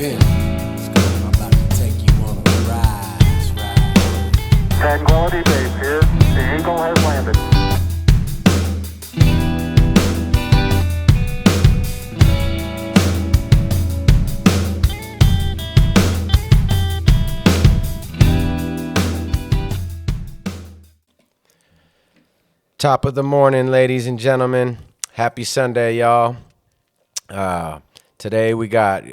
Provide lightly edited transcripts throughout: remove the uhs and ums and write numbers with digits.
been. Let's go. I'm about to take you on a ride. Tranquility Base here. The Eagle has landed. Top of the morning, ladies and gentlemen. Happy Sunday, y'all. Today we got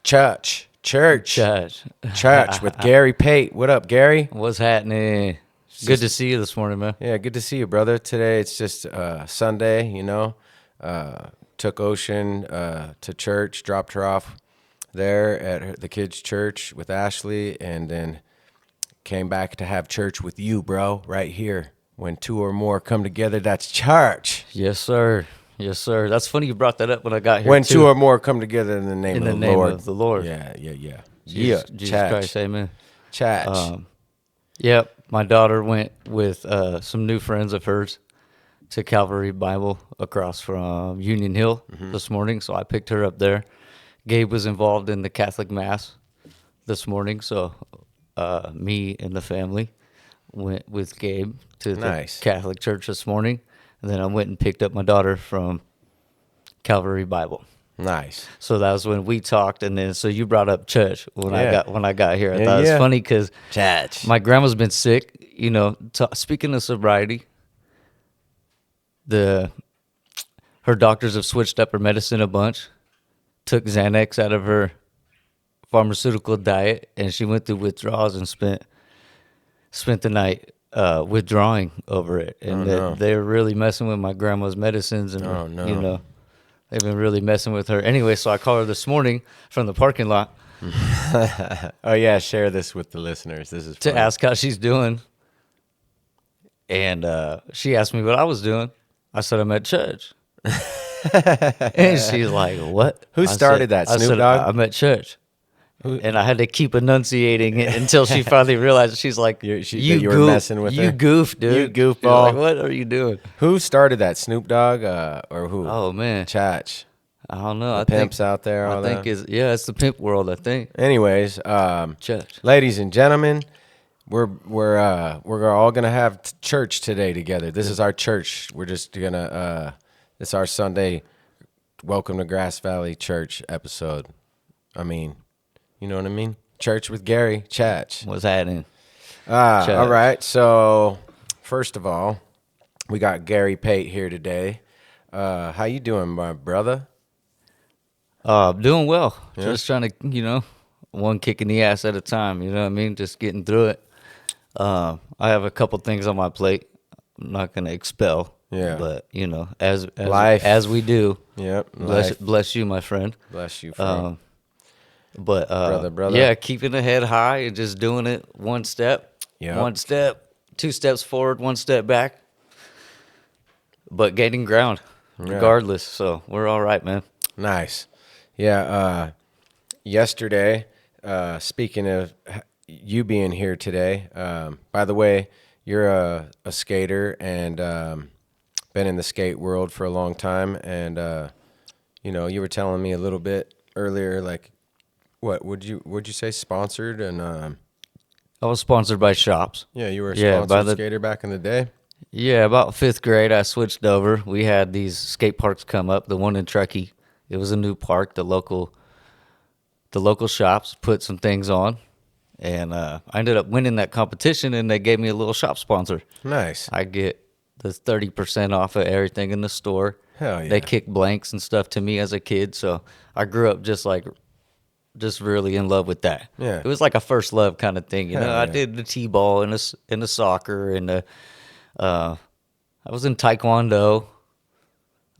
church with Gary Pate. What up, Gary? What's happening? Good to see you this morning, man. Yeah, good to see you, brother. Today it's just Sunday, you know. Took Ocean to church, dropped her off there at the kids' church with Ashley, and then came back to have church with you, bro, right here. When two or more come together, that's church. Yes, sir. Yes, sir. That's funny you brought that up when I got here. When too. two or more come together in the name of the Lord. Of the Lord. Yeah. Jesus church. Christ, amen. Church. Yep. My daughter went with some new friends of hers to Calvary Bible across from Union Hill this morning, so I picked her up there. Gabe was involved in the Catholic Mass this morning, so me and the family went with Gabe to the Catholic Church this morning, and then I went and picked up my daughter from Calvary Bible. Nice. So that was when we talked, and then so you brought up church when I got here. I thought it was funny because my grandma's been sick. You know, speaking of sobriety, her doctors have switched up her medicine a bunch, took Xanax out of her pharmaceutical diet, and she went through withdrawals and spent the night withdrawing over it. And they're really messing with my grandma's medicines, and you know, they've been really messing with her. Anyway, so I called her this morning from the parking lot. Oh yeah, share this with the listeners. This is to funny. ask how she's doing. And she asked me what I was doing. I said I'm at church. And she's like, "What? Who started that? Snoop Dogg? I'm at church." And I had to keep enunciating it until she finally realized. She's like, you were messing with her? You goof, dude. You goofball. Like, what are you doing? Who started that? Snoop Dogg or who? Oh, man. Chach. I don't know. The pimps out there. I think it's the pimp world, I think. Anyways, church. Ladies and gentlemen, we're all gonna have church today together. This is our church. We're just gonna it's our Sunday Welcome to Grass Valley Church episode. I mean, you know what I mean? Church with Gary, Chach. What's happening? All right. So, first of all, we got Gary Pate here today. How you doing, my brother? Doing well. Yeah. Just trying to, you know, one kick in the ass at a time. You know what I mean? Just getting through it. I have a couple things on my plate. I'm not gonna expel. Yeah. But you know, as life, as we do. Yep. Bless you, my friend. Bless you, friend. But brother. Yeah, keeping the head high and just doing it one step, one step, 2 steps forward, 1 step back. But gaining ground, regardless. So we're all right, man. Nice. Yeah. Yesterday, speaking of you being here today, by the way, you're a skater and been in the skate world for a long time, and you know, you were telling me a little bit earlier, like. What would you say? Sponsored and I was sponsored by shops. Yeah, you were a sponsored skater back in the day. Yeah, about 5th grade, I switched over. We had these skate parks come up. The one in Truckee, it was a new park. The local shops put some things on, and I ended up winning that competition. And they gave me a little shop sponsor. Nice. I get the 30% off of everything in the store. Hell yeah. They kick blanks and stuff to me as a kid, so I grew up just really in love with that. Yeah. It was like a first love kind of thing, you know. Yeah. I did the t-ball and the soccer and I was in taekwondo.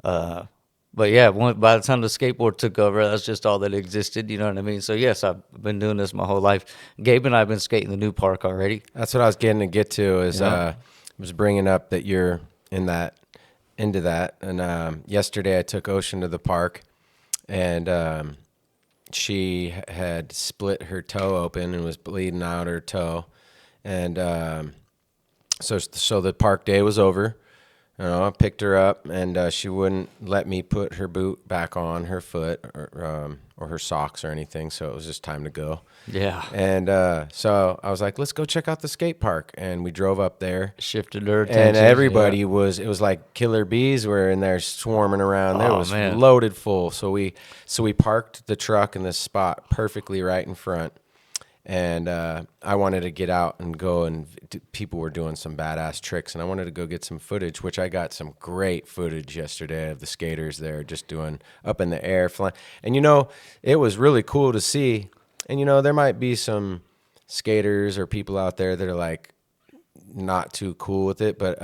But yeah, by the time the skateboard took over, that's just all that existed, you know what I mean? So yes, I've been doing this my whole life. Gabe and I have been skating the new park already. That's what I was getting to get to is I was bringing up that you're into that. And yesterday I took Ocean to the park, and she had split her toe open and was bleeding out her toe. And so the park day was over. I picked her up, and she wouldn't let me put her boot back on her foot or her socks or anything. So it was just time to go. Yeah. And so I was like, let's go check out the skate park. And we drove up there. Shifted her attention. And everybody it was like killer bees were in there swarming around. There was loaded full. So we parked the truck in this spot perfectly right in front. And I wanted to get out and go, and people were doing some badass tricks, and I wanted to go get some footage, which I got some great footage yesterday of the skaters there just doing up in the air, flying. And, it was really cool to see. And, there might be some skaters or people out there that are, like, not too cool with it. But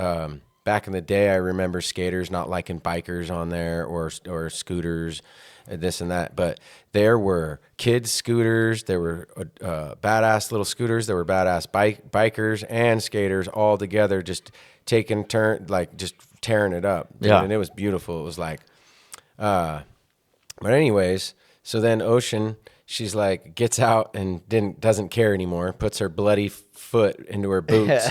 back in the day, I remember skaters not liking bikers on there or scooters and this and that. But there were kids' scooters. There were badass little scooters. There were badass bikers and skaters all together just taking turn, like just tearing it up. Yeah. And it was beautiful. It was like, but anyways, so then Ocean, she's like, gets out and doesn't care anymore, puts her bloody foot into her boots,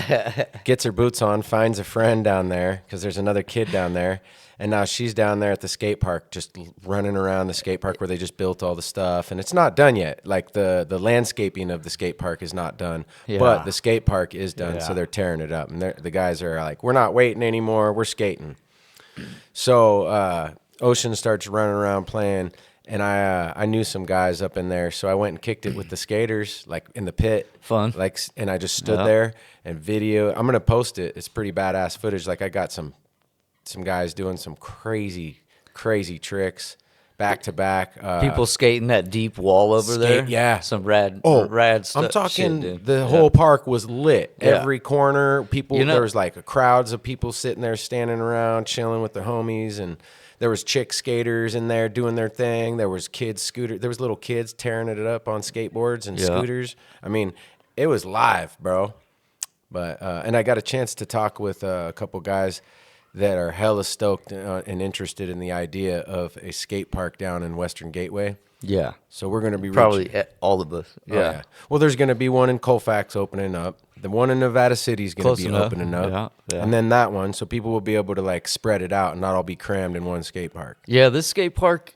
gets her boots on, finds a friend down there because there's another kid down there. And now she's down there at the skate park, just running around the skate park where they just built all the stuff. And it's not done yet. Like the landscaping of the skate park is not done, but the skate park is done. So they're tearing it up. And the guys are like, we're not waiting anymore. We're skating. So Ocean starts running around playing. And I knew some guys up in there, so I went and kicked it with the skaters, like in the pit. Fun. Like, and I just stood there and video. I'm gonna post it. It's pretty badass footage. Like I got some guys doing some crazy tricks back to back. People skating that deep wall over there. Yeah, some rad stuff. I'm talking shit, the whole park was lit. Yeah. Every corner, people. There was like crowds of people sitting there, standing around, chilling with their homies, and there was chick skaters in there doing their thing. There was kids scooter. There was little kids tearing it up on skateboards and scooters. I mean, it was live, bro. But and I got a chance to talk with a couple guys that are hella stoked and interested in the idea of a skate park down in Western Gateway. Yeah. So we're going to be probably all of us. Yeah. Oh, yeah. Well, there's going to be one in Colfax opening up. The one in Nevada City is going to be opening up. Yeah. And then that one, so people will be able to like spread it out and not all be crammed in one skate park. Yeah, this skate park,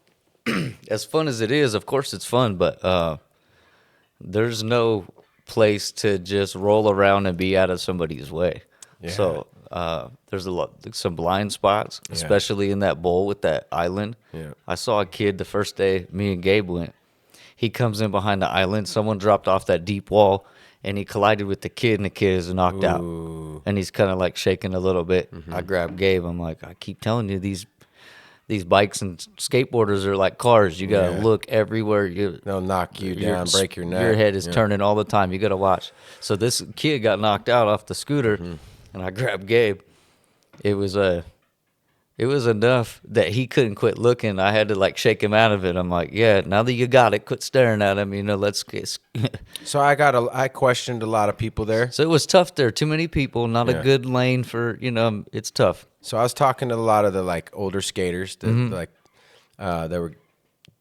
as fun as it is, of course it's fun, but there's no place to just roll around and be out of somebody's way. Yeah. So there's some blind spots, especially in that bowl with that island. Yeah. I saw a kid the first day me and Gabe went. He comes in behind the island. Someone dropped off that deep wall, and he collided with the kid, and the kid is knocked out. And he's kind of like shaking a little bit. Mm-hmm. I grabbed Gabe. I'm like, I keep telling you, these bikes and skateboarders are like cars. You got to look everywhere. They'll knock you down, break your neck. Your head is turning all the time. You got to watch. So this kid got knocked out off the scooter, and I grabbed Gabe. It was enough that he couldn't quit looking. I had to like shake him out of it. I'm like, yeah, now that you got it, quit staring at him. Let's get. So I questioned a lot of people there. So it was tough there. Too many people, not a good lane for, it's tough. So I was talking to a lot of the like older skaters that they were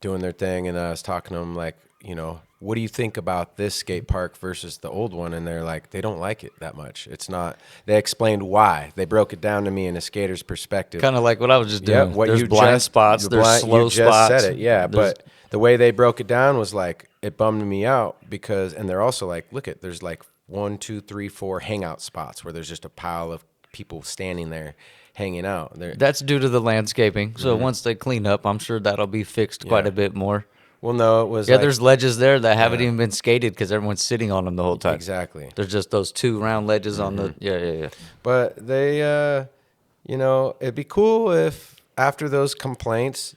doing their thing. And I was talking to them like, what do you think about this skate park versus the old one? And they're like, they don't like it that much. It's not. They explained why. They broke it down to me in a skater's perspective. Kind of like what I was just doing. What there's blind spots. There's slow spots. You just said it, but the way they broke it down was like, it bummed me out because, and they're also like, there's like 1, 2, 3, 4 hangout spots where there's just a pile of people standing there hanging out. That's due to the landscaping. So once they clean up, I'm sure that'll be fixed quite a bit more. Well, no, it was there's ledges there that haven't even been skated because everyone's sitting on them the whole time. Exactly. There's just those 2 round ledges on the, yeah. But they, it'd be cool if after those complaints,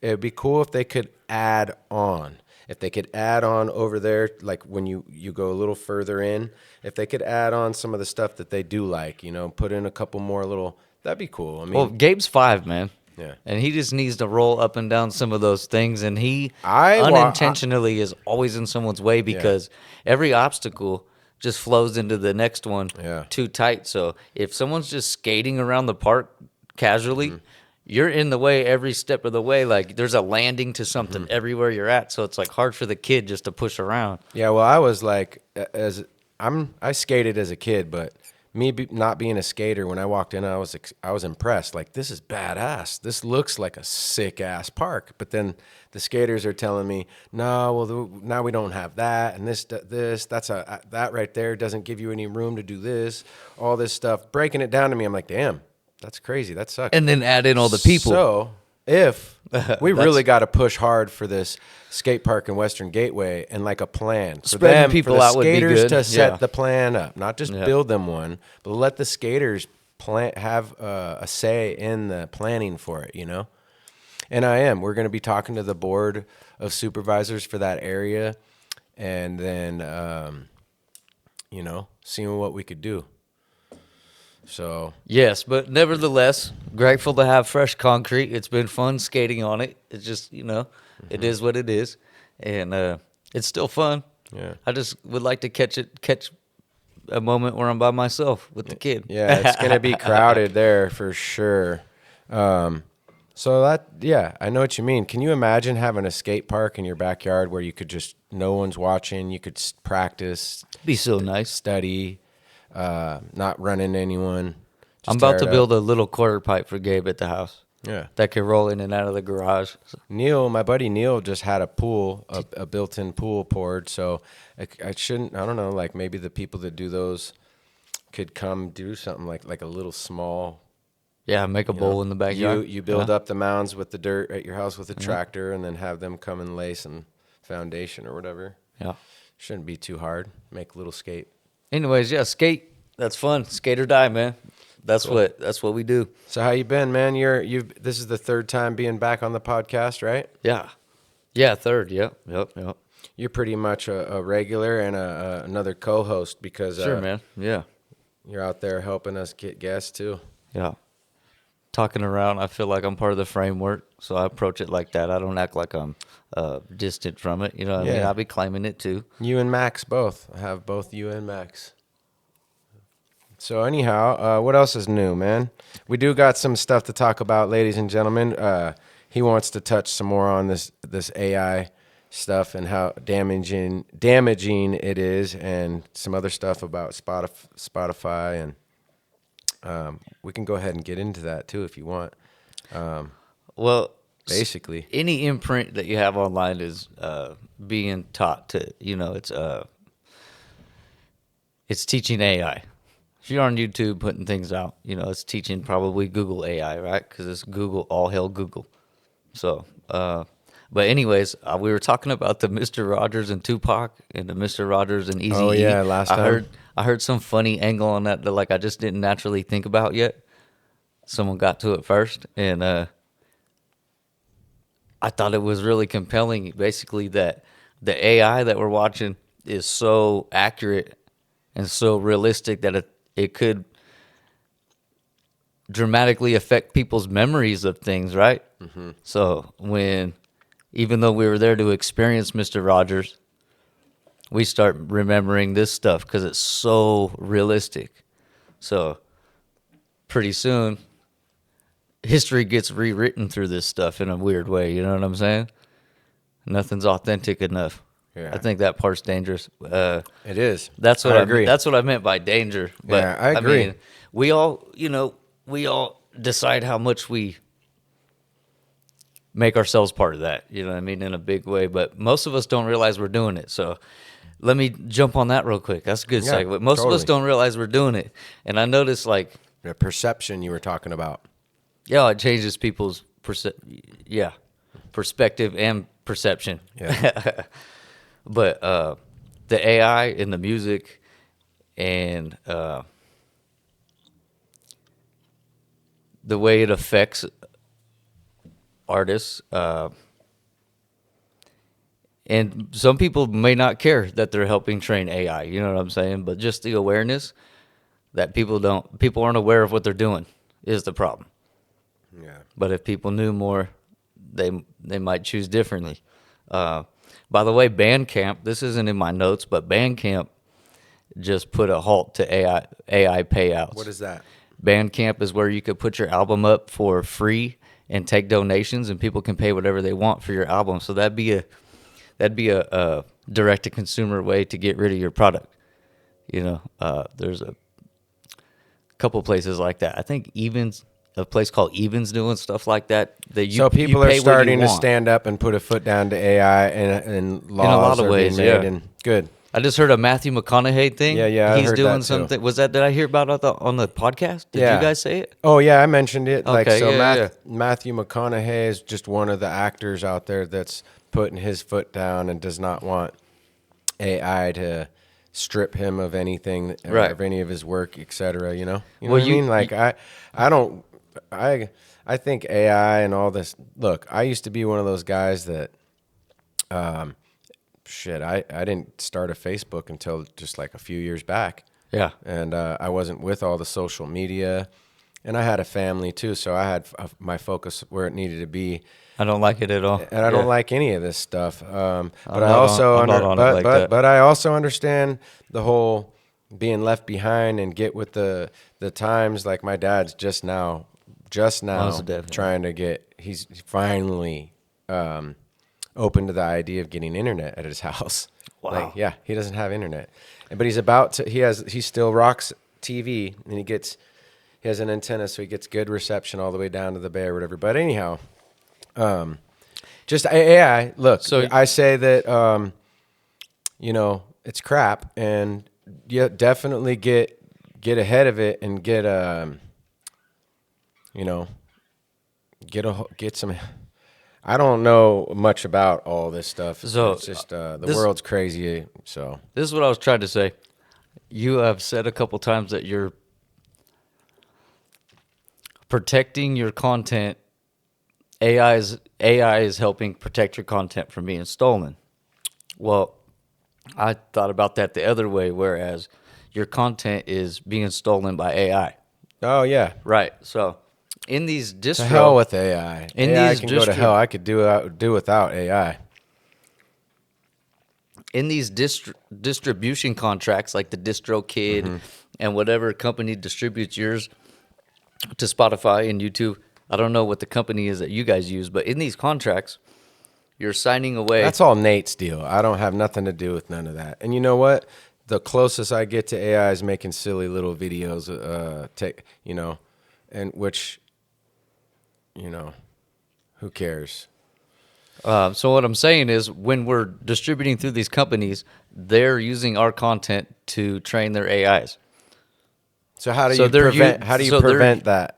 it'd be cool if they could add on. If they could add on over there, like when you go a little further in, if they could add on some of the stuff that they do like, put in a couple more little, that'd be cool. I mean, well, Gabe's 5, man. Yeah. And he just needs to roll up and down some of those things. And he unintentionally is always in someone's way because every obstacle just flows into the next one too tight. So if someone's just skating around the park casually, you're in the way every step of the way. Like there's a landing to something everywhere you're at. So it's like hard for the kid just to push around. Yeah, well, I was like, I skated as a kid, but not being a skater, when I walked in, I was impressed. Like, this is badass. This looks like a sick ass park. But then the skaters are telling me, no, well, now we don't have that, and that right there doesn't give you any room to do this. All this stuff, breaking it down to me. I'm like, damn, that's crazy. That sucks. And then add in all the people. So if we really got to push hard for this skate park in Western Gateway and like a plan for Spreading them, people for the out would be skaters good. to set Yeah. the plan up, not just build them one, but let the skaters have a say in the planning for it, you know? And we're going to be talking to the board of supervisors for that area, and then, seeing what we could do. So Yes, but nevertheless, grateful to have fresh concrete. It's been fun skating on it. It's just, it is what it is. And it's still fun. Yeah. I just would like to catch a moment where I'm by myself with the kid. yeah, it's going to be crowded there for sure. I know what you mean. Can you imagine having a skate park in your backyard where you could just, no one's watching, you could practice, Be so nice. study, not run into anyone. Just I'm about tear to it build up. a little quarter pipe for Gabe at the house. Yeah. That could roll in and out of the garage. My buddy Neil just had a pool, a built-in pool poured. So I don't know, like maybe the people that do those could come do something like a little small. Yeah, make a bowl in the backyard. You build up the mounds with the dirt at your house with a tractor, and then have them come and lay some foundation or whatever. Yeah. Shouldn't be too hard. Make a little skate. Anyways, yeah, skate. That's fun. Skate or die, man. That's what we do. So how you been, man? This is the third time being back on the podcast, right? Yeah. Yeah, third. Yep. You're pretty much a regular and another co-host because Sure, man. Yeah. you're out there helping us get guests too. Yeah. Talking around, I feel like I'm part of the framework, so I approach it like that. I don't act like I'm distant from it. You know what I mean? Yeah. I'll be claiming it too. You and Max both. I have both you and Max. So anyhow, what else is new, man? We do got some stuff to talk about, ladies and gentlemen. He wants to touch some more on this AI stuff and how damaging it is, and some other stuff about Spotify, and we can go ahead and get into that too if you want. Well, Basically, any imprint that you have online is being taught to, it's teaching AI. If you're on YouTube putting things out, it's teaching probably Google AI, right? Because it's Google, all hail Google. So, but anyways, we were talking about the Mr. Rogers and Tupac and the Mr. Rogers and Eazy-E. Oh, yeah, last time. I heard some funny angle on that like I just didn't naturally think about yet. Someone got to it first, and I thought it was really compelling. Basically, that the AI that we're watching is so accurate and so realistic that it could dramatically affect people's memories of things, right? Mm-hmm. So even though we were there to experience Mr. Rogers, we start remembering this stuff because it's so realistic. So pretty soon, history gets rewritten through this stuff in a weird way. You know what I'm saying? Nothing's authentic enough. Yeah. I think that part's dangerous. it is. That's what I agree. That's what I meant by danger. But Yeah, I agree. mean, we all decide how much we make ourselves part of that. You know what I mean? In a big way. But most of us don't realize we're doing it. So let me jump on that real quick. That's a good Yeah, segue. Most of us totally. don't realize we're doing it. And I noticed, like, The perception you were talking about. yeah, it changes people's perspective and perception. Yeah. But the AI in the music and the way it affects artists, and some people may not care that they're helping train AI, you know what I'm saying? But just the awareness that people aren't aware of what they're doing is the problem. Yeah. But if people knew more, they might choose differently. By the way, Bandcamp, this isn't in my notes, but Bandcamp just put a halt to AI payouts. What is that? Bandcamp is where you could put your album up for free and take donations, and people can pay whatever they want for your album. So that'd be a direct to consumer way to get rid of your product. There's couple places like that. I think a place called Evans doing stuff like that. So people are pay what you starting to want. stand up and put a foot down to AI, and laws in a lot of are ways. being made. Yeah, And good. I just heard a Matthew McConaughey thing. Yeah, I he's heard doing that too. something. Was that? Did I hear about it on the podcast? Did Yeah. you guys say it? Oh yeah, I mentioned it. Like Okay, so, yeah. Matthew McConaughey is just one of the actors out there that's putting his foot down and does not want AI to strip him of anything, Right. of any of his work, etc. You know Well, what I mean? Like I don't, I think AI and all this. Look, I used to be one of those guys that, I didn't start a Facebook until just like a few years back. Yeah. And I wasn't with all the social media, and I had a family too, so I had my focus where it needed to be. I don't like it at all. And I don't like any of this stuff. But I'm I not also on- I'm not on it like that. but I also understand the whole being left behind and get with the times. Like my dad's just now Most definitely. trying to get. He's finally open to the idea of getting internet at his house. Wow. Like, yeah, he doesn't have internet, but he's about to. He still rocks TV, and he has an antenna, so he gets good reception all the way down to the bay or whatever. But anyhow. Just AI. Look, So- I say that it's crap, and you definitely get ahead of it and get some. I don't know much about all this stuff. So, it's just the this- world's crazy. So This is what I was trying to say. You have said a couple times that you're protecting your content. AI is helping protect your content from being stolen. Well, I thought about that the other way, whereas your content is being stolen by AI. oh yeah, Right. So in these to hell with AI. In AI these can go to hell. I could do without AI. in these distribution contracts, like the DistroKid and whatever company distributes yours to Spotify and YouTube. I don't know what the company is that you guys use, but in these contracts, you're signing away. That's all Nate's deal. I don't have nothing to do with none of that. And you know what? The closest I get to AI is making silly little videos, and which, who cares? So what I'm saying is, when we're distributing through these companies, they're using our content to train their AIs. So how do So you they're prevent? u- How do you so they're- prevent that?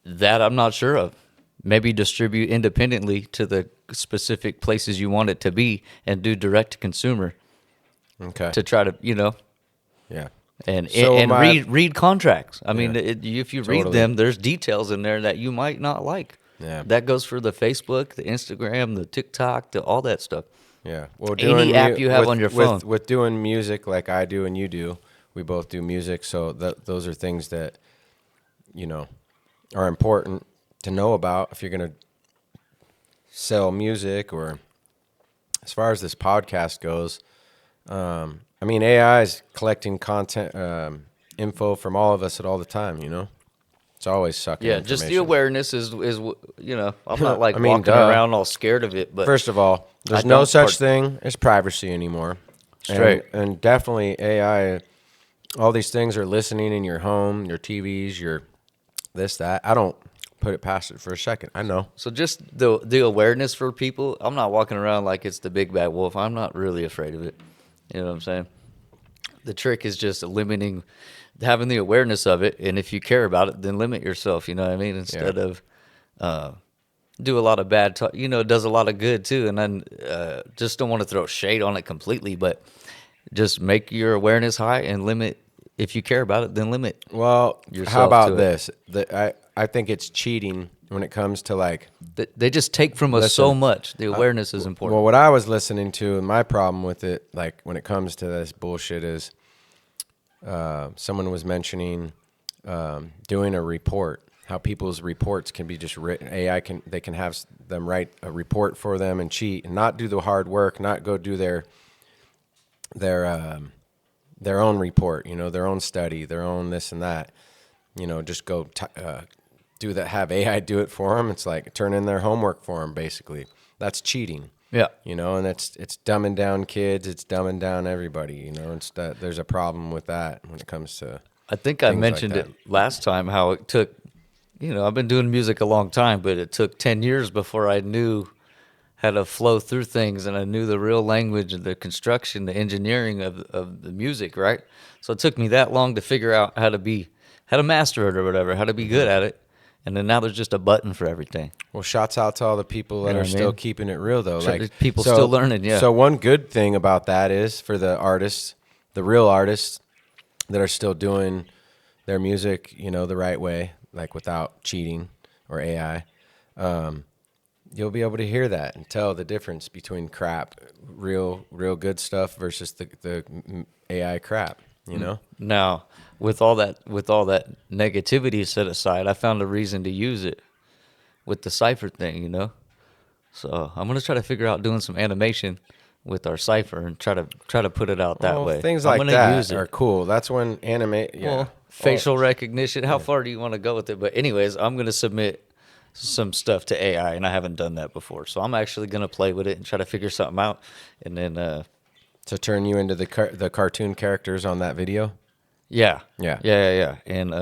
That I'm not sure of. Maybe distribute independently to the specific places you want it to be, and do direct to consumer Okay. to try to, Yeah. and So read contracts. I mean, if you read Totally. them, there's details in there that you might not like. Yeah. That goes for the Facebook, the Instagram, the TikTok, all that stuff. Yeah. Well, Any app you have on your phone. with doing music like I do and you do, we both do music. So those are things that, are important to know about if you're going to sell music. Or as far as this podcast goes, AI is collecting content, info from all of us at all the time, It's always sucking Yeah, just the information. awareness is I'm not like I mean, walking duh. around all scared of it, but First of all, there's I no don't such thing as privacy anymore. Straight. And definitely AI, all these things are listening in your home, your TVs, your this, that. I don't put it past it for a second. I know. so just the awareness for people. I'm not walking around like it's the big bad wolf. I'm not really afraid of it. You know what I'm saying? The trick is just having the awareness of it, and if you care about it, then limit yourself. You know what I mean? Instead of do a lot of bad talk. It does a lot of good too. And then just don't want to throw shade on it completely, but just make your awareness high and limit. If you care about it, then limit. Well, how Yourself about to it. this? I think it's cheating when it comes to like. They just take from us so Listen, much. The awareness is important. Well, what I was listening to, and my problem with it, like when it comes to this bullshit, is someone was mentioning doing a report. How people's reports can be just written. AI can have them write a report for them and cheat and not do the hard work, not go do their own report, their own study, their own this and that, just go do that, have AI do it for them. It's like turn in their homework for them, basically. That's cheating. Yeah. And it's dumbing down kids, it's dumbing down everybody, there's a problem with that when it comes to I think I things like mentioned that. it last time how it took, I've been doing music a long time, but it took 10 years before I knew how to flow through things and I knew the real language and the construction, the engineering of the music, right? So it took me that long to figure out how to master it or whatever, how to be good at it. And then now there's just a button for everything. Well, shouts out to all the people that You know are what I still mean? keeping it real, though. There's Like people still learning, yeah. So one good thing about that is for the artists, the real artists that are still doing their music, the right way, like without cheating or AI. You'll be able to hear that and tell the difference between crap, real good stuff versus the AI crap. Now, with all that negativity set aside, I found a reason to use it with the cipher thing. So I'm gonna try to figure out doing some animation with our cipher and try to put it out that Well, way. things I'm like gonna that use it. are cool. That's when animate. Yeah. Well, facial recognition. How far do you want to go with it? But anyways, I'm gonna submit some stuff to AI, and I haven't done that before. So I'm actually gonna play with it and try to figure something out, and then To turn you into the cartoon characters on that video. yeah, Yeah. yeah. And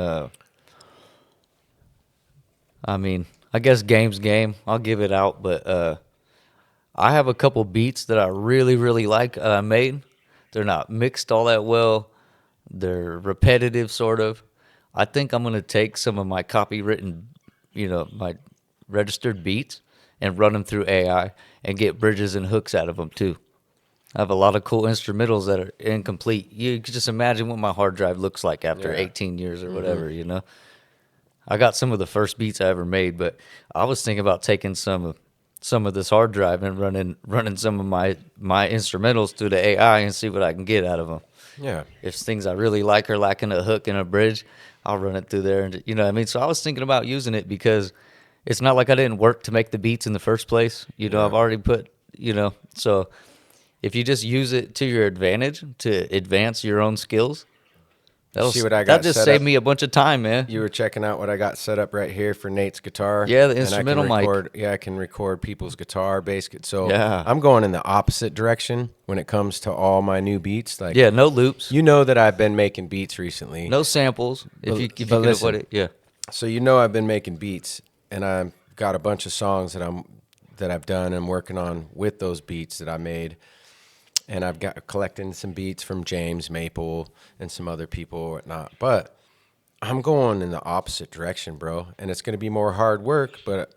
I mean, I guess game's game. I'll give it out, but I have a couple beats that I really, really like made. They're not mixed all that well. They're repetitive, sort of. I think I'm going to take some of my copywritten, my registered beats and run them through AI and get bridges and hooks out of them, too. I have a lot of cool instrumentals that are incomplete. You can just imagine what my hard drive looks like after 18 years or whatever, I got some of the first beats I ever made, but I was thinking about taking some of this hard drive and running some of my instrumentals through the AI and see what I can get out of them. Yeah. If things I really like are lacking a hook and a bridge, I'll run it through there. And you know what I mean? So I was thinking about using it because it's not like I didn't work to make the beats in the first place. I've already put, so if you just use it to your advantage to advance your own skills, See what I got that'll just set save up? me a bunch of time, man. You were checking out what I got set up right here for Nate's guitar. Yeah, the and I can instrumental mic. record, Yeah, I can record people's guitar, bass. So Yeah. I'm going in the opposite direction when it comes to all my new beats. Like, Yeah, no loops, you know that I've been making beats recently. no samples. If you but can listen. avoid it, yeah. So I've been making beats, and I've got a bunch of songs that I've done and working on with those beats that I made. And I've got collecting some beats from James Maple and some other people or whatnot. But I'm going in the opposite direction, bro. And it's going to be more hard work, but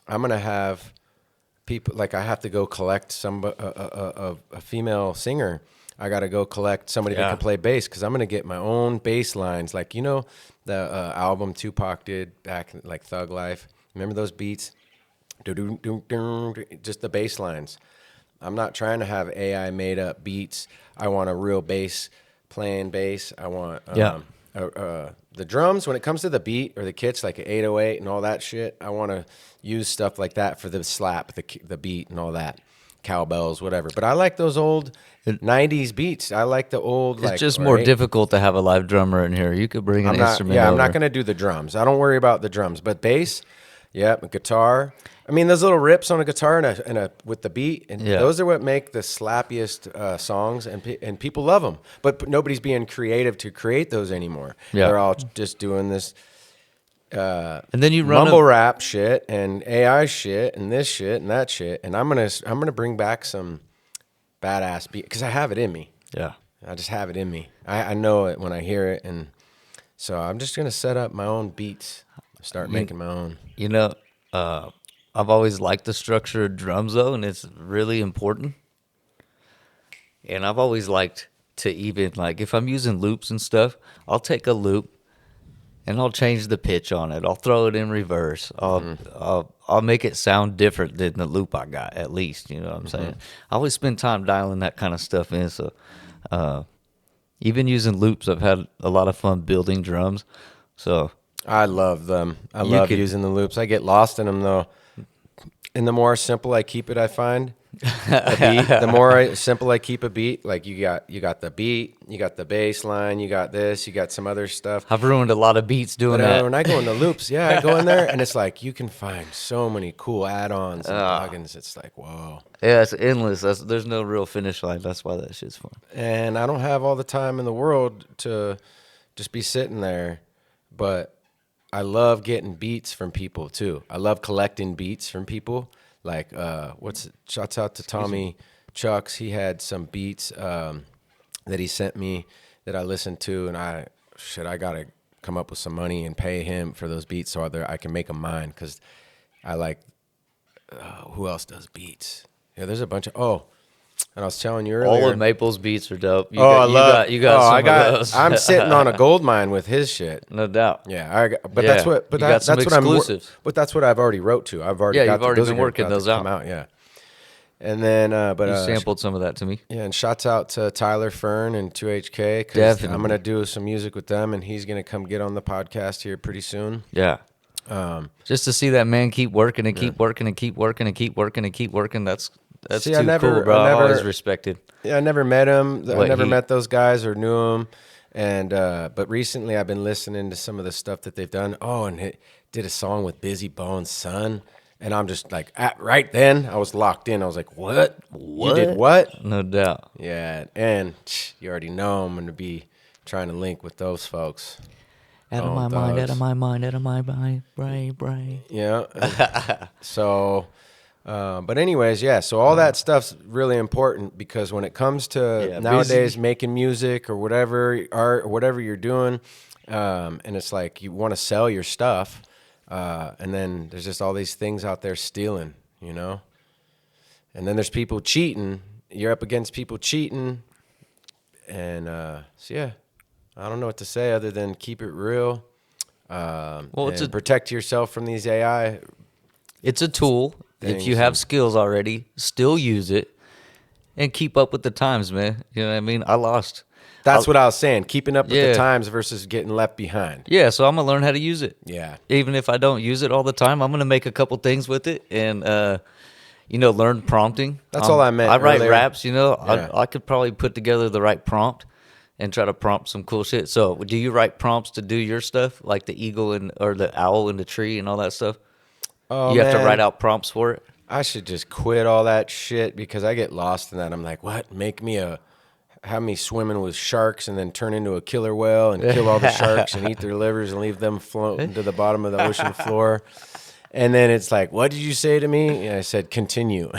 I'm going to have people, like I have to go collect a female singer. I got to go collect somebody that Yeah. can play bass because I'm going to get my own bass lines. Like, the album Tupac did back, like Thug Life. Remember those beats? Just the bass lines. I'm not trying to have AI made up beats. I want a real bass playing bass. I want the drums when it comes to the beat or the kits like an 808 and all that shit. I want to use stuff like that for the slap, the beat and all that, cowbells, whatever. But I like those old 90s beats. I like the old. It's just more difficult to have a live drummer in here. You could bring an instrument. Yeah, I'm over. not gonna do the drums. I don't worry about the drums, but bass. Yep, guitar. I mean, those little rips on a guitar and a with the beat, and Yeah. those are what make the slappiest songs, and people love them. But nobody's being creative to create those anymore. Yeah. They're all just doing this And then you run mumble rap shit and AI shit and this shit and that shit. And I'm gonna bring back some badass beat because I have it in me. Yeah. I just have it in me. I know it when I hear it, and so I'm just gonna set up my own beats, start making my own. I've always liked the structure of drums though, and it's really important. And I've always liked to even like if I'm using loops and stuff, I'll take a loop and I'll change the pitch on it. I'll throw it in reverse. I'll make it sound different than the loop I got, at least. You know what I'm saying? I always spend time dialing that kind of stuff in. So even using loops, I've had a lot of fun building drums. So I love them. I You love could- using the loops. I get lost in them though. And the more simple I keep it, I find a beat. The more simple I keep a beat, like you got the beat, you got the bass line, you got this, you got some other stuff. I've ruined a lot of beats doing But that. when I go in the loops, I go in there and it's like you can find so many cool add-ons and plugins. It's like whoa. Yeah, it's endless. There's no real finish line. That's why that shit's fun. And I don't have all the time in the world to just be sitting there. But I love getting beats from people too. I love collecting beats from people. Like, shouts out to Tommy Chucks. He had some beats that he sent me that I listened to, and I gotta come up with some money and pay him for those beats so I can make them mine, because I like, who else does beats? Yeah, there's a bunch of, and I was telling you earlier. All of Maple's beats are dope. You got those. I'm sitting on a gold mine with his shit. No doubt. Yeah, that's what exclusives. But that's what I've already wrote to. I've already you've already been working those out. Yeah. And then, you sampled some of that to me. Yeah, and shouts out to Tyler Fern and 2HK, because Definitely. I'm gonna do some music with them, and he's gonna come get on the podcast here pretty soon. Yeah. Just to see that man keep working and keep working and keep working and keep working and keep working. That's See, too cool, bro. I've always respected. Yeah, I never met him. I never met those guys or knew him. And but recently I've been listening to some of the stuff that they've done. Oh, and he did a song with Busy Bones' son. And I'm just like, right then, I was locked in. I was like, what? You did what? No doubt. Yeah, and you already know I'm going to be trying to link with those folks. Out of my mind, out of my mind, out of my mind, brain. Yeah. So, but anyways, yeah. So all that stuff's really important, because when it comes to nowadays making music or whatever art or whatever you're doing, and it's like you want to sell your stuff, and then there's just all these things out there stealing, you know. And then there's people cheating. You're up against people cheating, and so yeah. I don't know what to say other than keep it real. And protect yourself from these AI. It's a tool. If you have skills already, still use it and keep up with the times, man. You know what I mean? I lost. That's what I was saying. Keeping up with the times versus getting left behind. Yeah, so I'm going to learn how to use it. Yeah. Even if I don't use it all the time, I'm going to make a couple things with it and, learn prompting. That's all I meant I write earlier. raps, Yeah. I could probably put together the right prompt and try to prompt some cool shit. So do you write prompts to do your stuff, like the eagle or the owl in the tree and all that stuff? Oh, you have to write out prompts for it? I should just quit all that shit, because I get lost in that. I'm like, what? Have me swimming with sharks and then turn into a killer whale and kill all the sharks and eat their livers and leave them floating to the bottom of the ocean floor. And then it's like, what did you say to me? And I said, continue.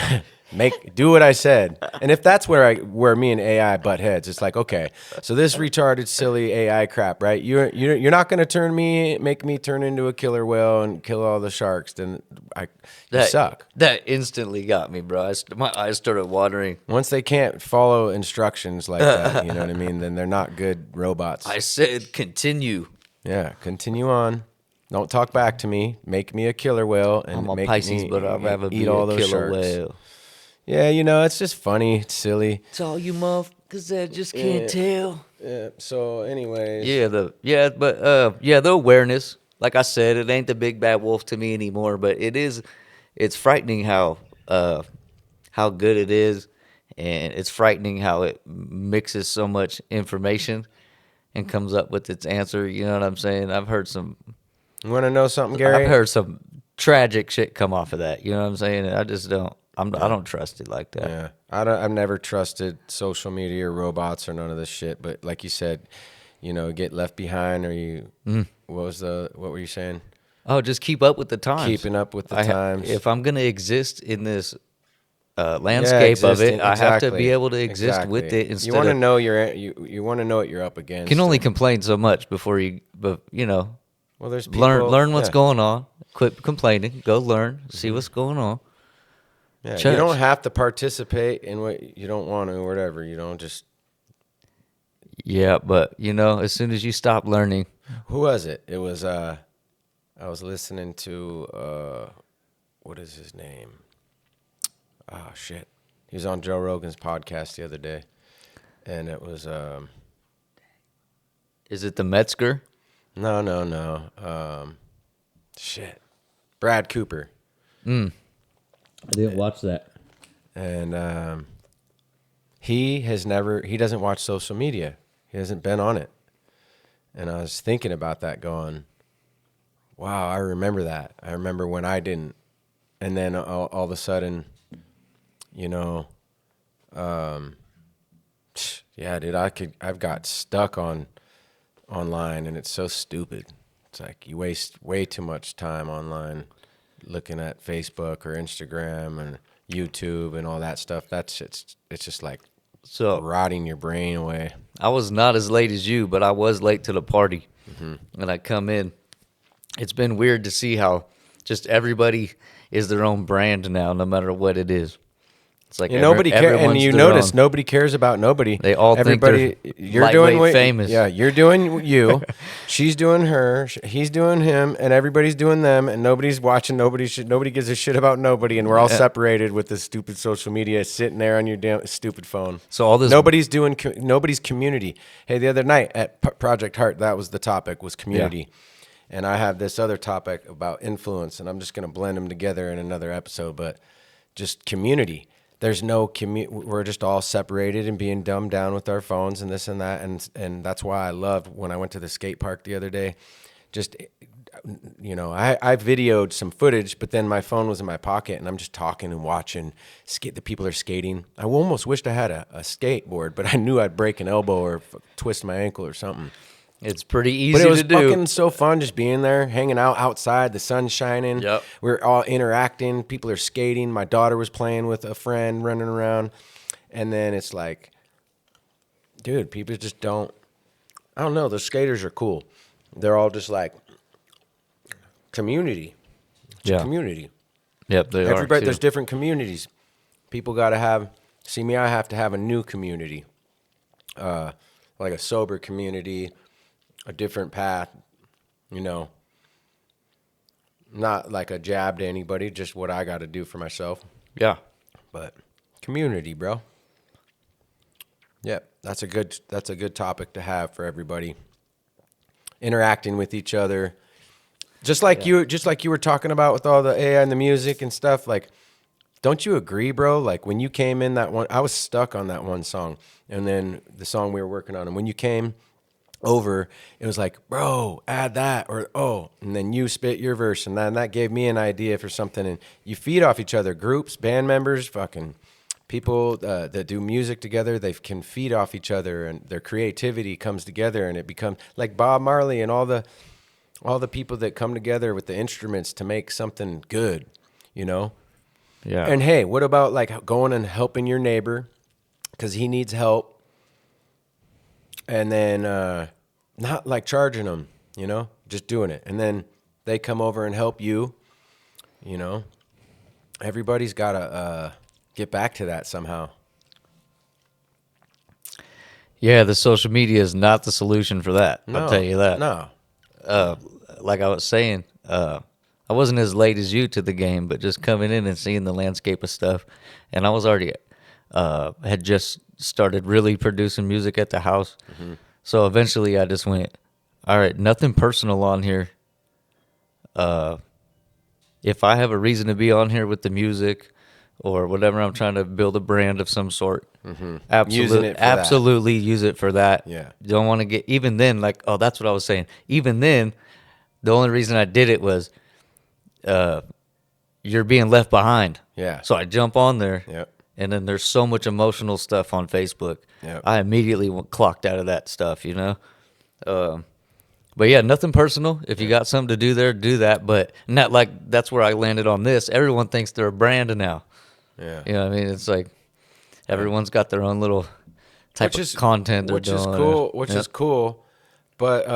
Do what I said. And if that's where me and AI butt heads, it's like, okay, so this retarded, silly AI crap, right? You're not going to make me turn into a killer whale and kill all the sharks. Then you suck. That instantly got me, bro. My eyes started watering. Once they can't follow instructions like that, you know what I mean? Then they're not good robots. I said continue. Yeah, continue on. Don't talk back to me. Make me a killer whale and I'm a make Pisces, me but I'd rather eat be all a those killer sharks. whale. Yeah, it's just funny. It's silly. It's all you motherfuckers that just can't tell. Yeah. So, anyways. The awareness. Like I said, it ain't the big bad wolf to me anymore, but it's frightening how good it is, and it's frightening how it mixes so much information and comes up with its answer. You know what I'm saying? I've heard some. You want to know something, Gary? I've heard some tragic shit come off of that. You know what I'm saying? And I just don't. I don't trust it like that. Yeah, I've never trusted social media or robots or none of this shit. But like you said, get left behind, or you. What were you saying? Oh, just keep up with the times. Keeping up with the times. If I'm gonna exist in this landscape of it, I have to be able to exist with it. Instead, you want to know you want to know what you're up against. You can only complain so much before Well, there's people, learn what's going on. Quit complaining. Go learn. See what's going on. Yeah, you don't have to participate in what you don't want to or whatever. You don't just. Yeah, but as soon as you stop learning. Who was it? It was I was listening to what is his name? Oh shit. He was on Joe Rogan's podcast the other day. And it was Is it the Metzger? No. Shit. Brad Cooper. I didn't watch that. And he doesn't watch social media. He hasn't been on it. And I was thinking about that going, wow, I remember that. I remember when I didn't. And then all of a sudden, yeah, dude, I've got stuck on online, and it's so stupid. It's like you waste way too much time online looking at Facebook or Instagram and YouTube and all that stuff. It's just like So rotting your brain away. I was not as late as you, but I was late to the party. And I come in. It's been weird to see how just everybody is their own brand now, no matter what it is. It's like Nobody cares, and everyone's you their notice own. nobody cares about nobody. They all everybody. think they're You're doing lightweight famous. Yeah, you're doing you. She's doing her. He's doing him, and everybody's doing them, and nobody's watching. Nobody gives a shit about nobody, and we're all separated with this stupid social media, sitting there on your damn stupid phone. So all this nobody's doing nobody's community. Hey, the other night at Project Heart, that was the topic, was community. And I have this other topic about influence, and I'm just going to blend them together in another episode, but just community. There's no we're just all separated and being dumbed down with our phones and this and that. And that's why I loved when I went to the skate park the other day. Just, I videoed some footage, but then my phone was in my pocket and I'm just talking and watching. The people are skating. I almost wished I had a skateboard, but I knew I'd break an elbow or twist my ankle or something. It's pretty easy But it was to do. fucking so fun just being there, hanging out outside, the sun's shining. Yep. We're all interacting. People are skating. My daughter was playing with a friend, running around. And then it's like, dude, people just don't, I don't know. The skaters are cool. They're all just like community. It's a community. Yep, they are. Everybody, Too. there's different communities. People got to have, I have to have a new community, like a sober community, a different path, not like a jab to anybody, just what I got to do for myself. Yeah. But community, bro. Yep, that's a good topic to have for everybody. Interacting with each other. Just like you were talking about with all the AI and the music and stuff, like, don't you agree, bro? Like when you came in that one, I was stuck on that one song, and then the song we were working on, and when you came over, it was like, bro, add that, and then you spit your verse, and then that gave me an idea for something, and you feed off each other. Groups, band members, fucking people that do music together, they can feed off each other, and their creativity comes together, and it becomes like Bob Marley and all the people that come together with the instruments to make something good, Yeah. And hey, what about like going and helping your neighbor because he needs help? And then not like charging them, just doing it. And then they come over and help you, Everybody's got to get back to that somehow. Yeah, the social media is not the solution for that. No, I'll tell you that. No. Like I was saying, I wasn't as late as you to the game, but just coming in and seeing the landscape of stuff. And I was already had just started really producing music at the house. Mm-hmm. So eventually I just went, all right, nothing personal on here. If I have a reason to be on here with the music or whatever, I'm trying to build a brand of some sort. Mm-hmm. Absolutely use it for that. Yeah. Don't want to get, even then, like, oh, that's what I was saying. Even then, the only reason I did it was you're being left behind. Yeah. So I jump on there. Yep. And then there's so much emotional stuff on Facebook. Yep. I immediately clocked out of that stuff, But yeah, nothing personal. If you got something to do there, do that. But not like that's where I landed on this. Everyone thinks they're a brand now. Yeah. You know what I mean? It's like everyone's got their own little type of content they're doing. Which is cool. But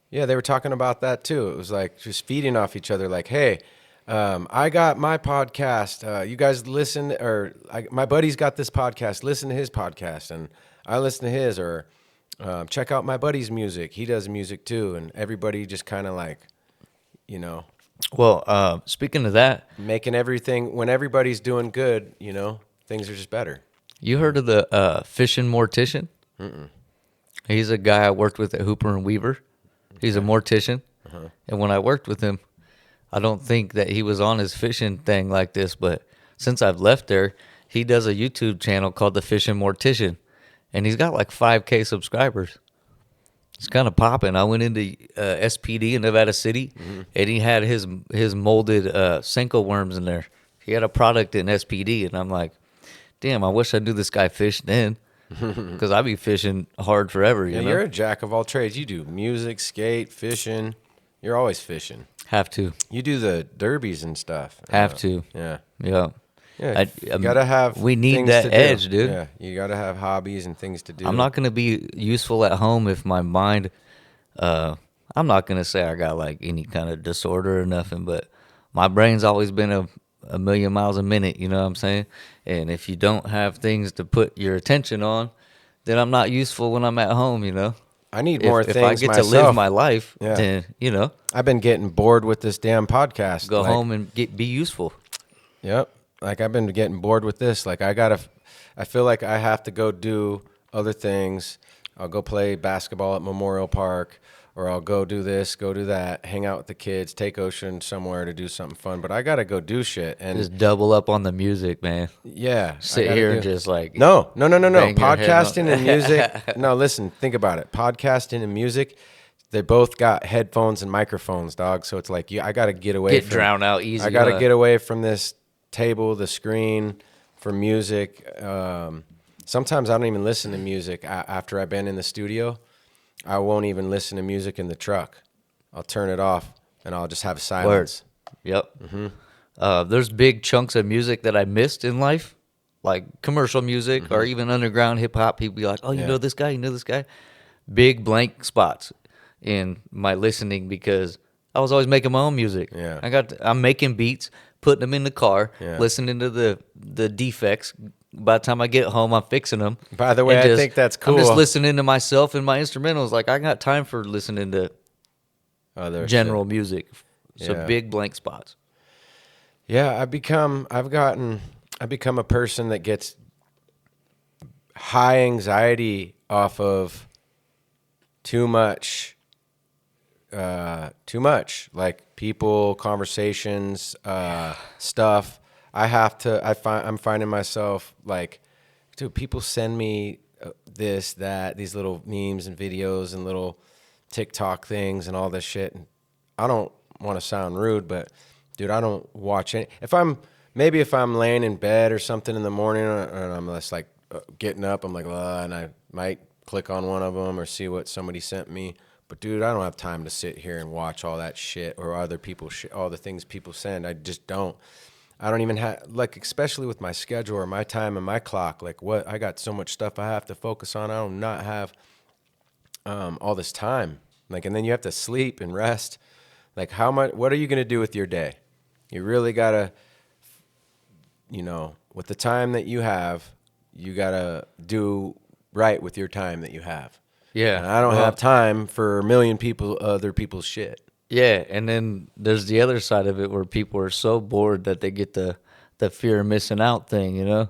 yeah, they were talking about that too. It was like just feeding off each other. Like, hey, I got my podcast. You guys listen, or my buddy's got this podcast. Listen to his podcast, and I listen to his. Or check out my buddy's music. He does music too, and everybody just kind of like, Well, speaking of that, making everything when everybody's doing good, things are just better. You heard of the fishing mortician? Mm-mm. He's a guy I worked with at Hooper and Weaver. He's a mortician, and when I worked with him, I don't think that he was on his fishing thing like this, but since I've left there, he does a YouTube channel called The Fishing Mortician, and he's got like 5K subscribers. It's kind of popping. I went into SPD in Nevada City, and he had his molded Senko worms in there. He had a product in SPD, and I'm like, damn, I wish I knew this guy fished then. because I be fishing hard forever. You Yeah, know, you're a jack of all trades. You do music, skate, fishing. You're always fishing. have to, You do the derbies and stuff. have to. Yeah. Yeah, Yeah, you I gotta have. we need things that to do. edge, dude. Yeah, you gotta have hobbies and things to do. I'm not gonna be useful at home if my mind. I'm not gonna say I got like any kind of disorder or nothing, but my brain's always been a million miles a minute. You know what I'm saying? And if you don't have things to put your attention on, then I'm not useful when I'm at home. You know. I need more if things I get myself. to live my life, Yeah. then you know, I've been getting bored with this damn podcast. go Like, home and be useful. Yep. Like I've been getting bored with this. Like I feel like I have to go do other things. I'll go play basketball at Memorial Park, or I'll go do this, go do that, hang out with the kids, take Ocean somewhere to do something fun. But I got to go do shit. And Just double up on the music, man. yeah. I Sit gotta here do- and just like No. bang your head Podcasting on- and music. No, listen, think about it. Podcasting and music, they both got headphones and microphones, dog. So it's like I got to get away get from drowned out easy. I got to huh? get away from this table, the screen for music. Sometimes I don't even listen to music after I've been in the studio. I won't even listen to music in the truck. I'll turn it off and I'll just have silence. Yep. There's big chunks of music that I missed in life, like commercial music or even underground hip hop. People be like, "Oh, you Yeah. know this guy? You know this guy?" Big blank spots in my listening because I was always making my own music. Yeah. I'm making beats, putting them in the car, Yeah. listening to the defects. By the time I get home, I'm fixing them. By the way, And I think that's I'm just cool. listening to myself and my instrumentals. Like I got time for listening to Other general shit. music. So Yeah. big blank spots. Yeah, I've become a person that gets high anxiety off of too much like people, conversations, stuff. I'm finding myself like, dude, people send me this, that, these little memes and videos and little TikTok things and all this shit. And I don't want to sound rude, but dude, I don't watch any. If I'm laying in bed or something in the morning and I'm just like getting up, I'm like, and I might click on one of them or see what somebody sent me. But dude, I don't have time to sit here and watch all that shit or other people all the things people send. I just don't. I don't even have, like, especially with my schedule or my time and my clock, like I got so much stuff I have to focus on. I do not have all this time. Like, and then you have to sleep and rest. Like what are you going to do with your day? You really got to, with the time that you have, you got to do right with your time that you have. Yeah. And I don't have time for a million other people's shit. Yeah, and then there's the other side of it where people are so bored that they get the fear of missing out thing, you know?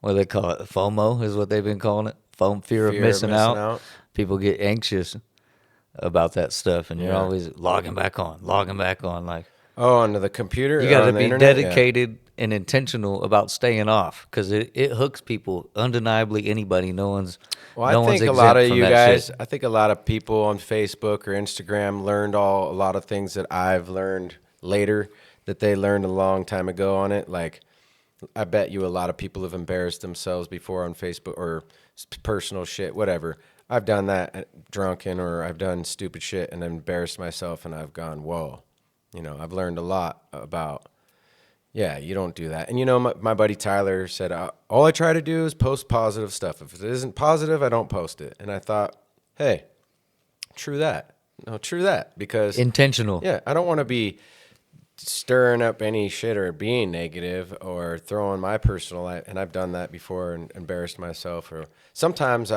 What do they call it? FOMO is what they've been calling it. Fear of missing out. People get anxious about that stuff, and you're Yeah. always logging back on. Like, Oh, onto the computer? you got or to on the be internet? Yeah. dedicated and intentional about staying off because it hooks people. Undeniably, anybody. No one's Well, no I one's think a lot exempt of from you that guys, shit. I think a lot of people on Facebook or Instagram learned a lot of things that I've learned later that they learned a long time ago on it. Like, I bet you a lot of people have embarrassed themselves before on Facebook or personal shit, whatever. I've done that drunken or I've done stupid shit and embarrassed myself and I've gone, whoa. I've learned a lot about, yeah, you don't do that. And my buddy Tyler said, all I try to do is post positive stuff. If it isn't positive, I don't post it. And I thought, hey, true that. No, true that. Because, Intentional. yeah, I don't want to be stirring up any shit or being negative or throwing my personal life. And I've done that before and embarrassed myself. Or sometimes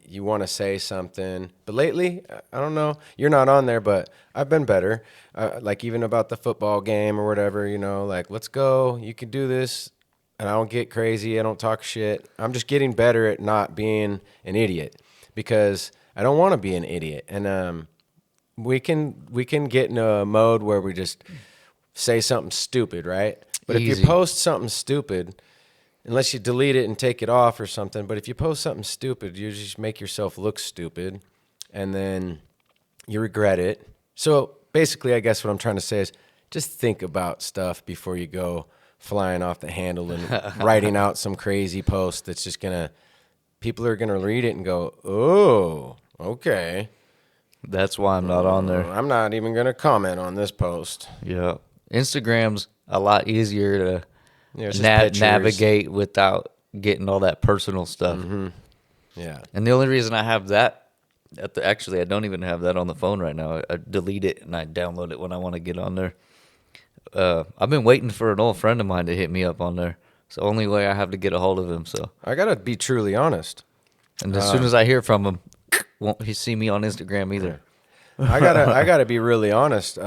you want to say something. But lately, I don't know. You're not on there, but I've been better. Like even about the football game or whatever, like, let's go. You can do this. And I don't get crazy. I don't talk shit. I'm just getting better at not being an idiot because I don't want to be an idiot. And we can get in a mode where we just say something stupid, right? But if Easy. you post something stupid, unless you delete it and take it off or something, but if you post something stupid, you just make yourself look stupid and then you regret it. So basically, I guess what I'm trying to say is just think about stuff before you go flying off the handle and writing out some crazy post that's just going to people are gonna read it and go, "Oh, okay." That's why I'm not on there. I'm not even gonna comment on this post. Yeah. Instagram's a lot easier to Yeah, it's just pictures. navigate without getting all that personal stuff. Yeah. And the only reason I have that, actually, I don't even have that on the phone right now. I delete it and I download it when I want to get on there. I've been waiting for an old friend of mine to hit me up on there. It's the only way I have to get a hold of him. So, I gotta be truly honest. and as soon as I hear from him, won't he see me on Instagram either? I gotta be really honest.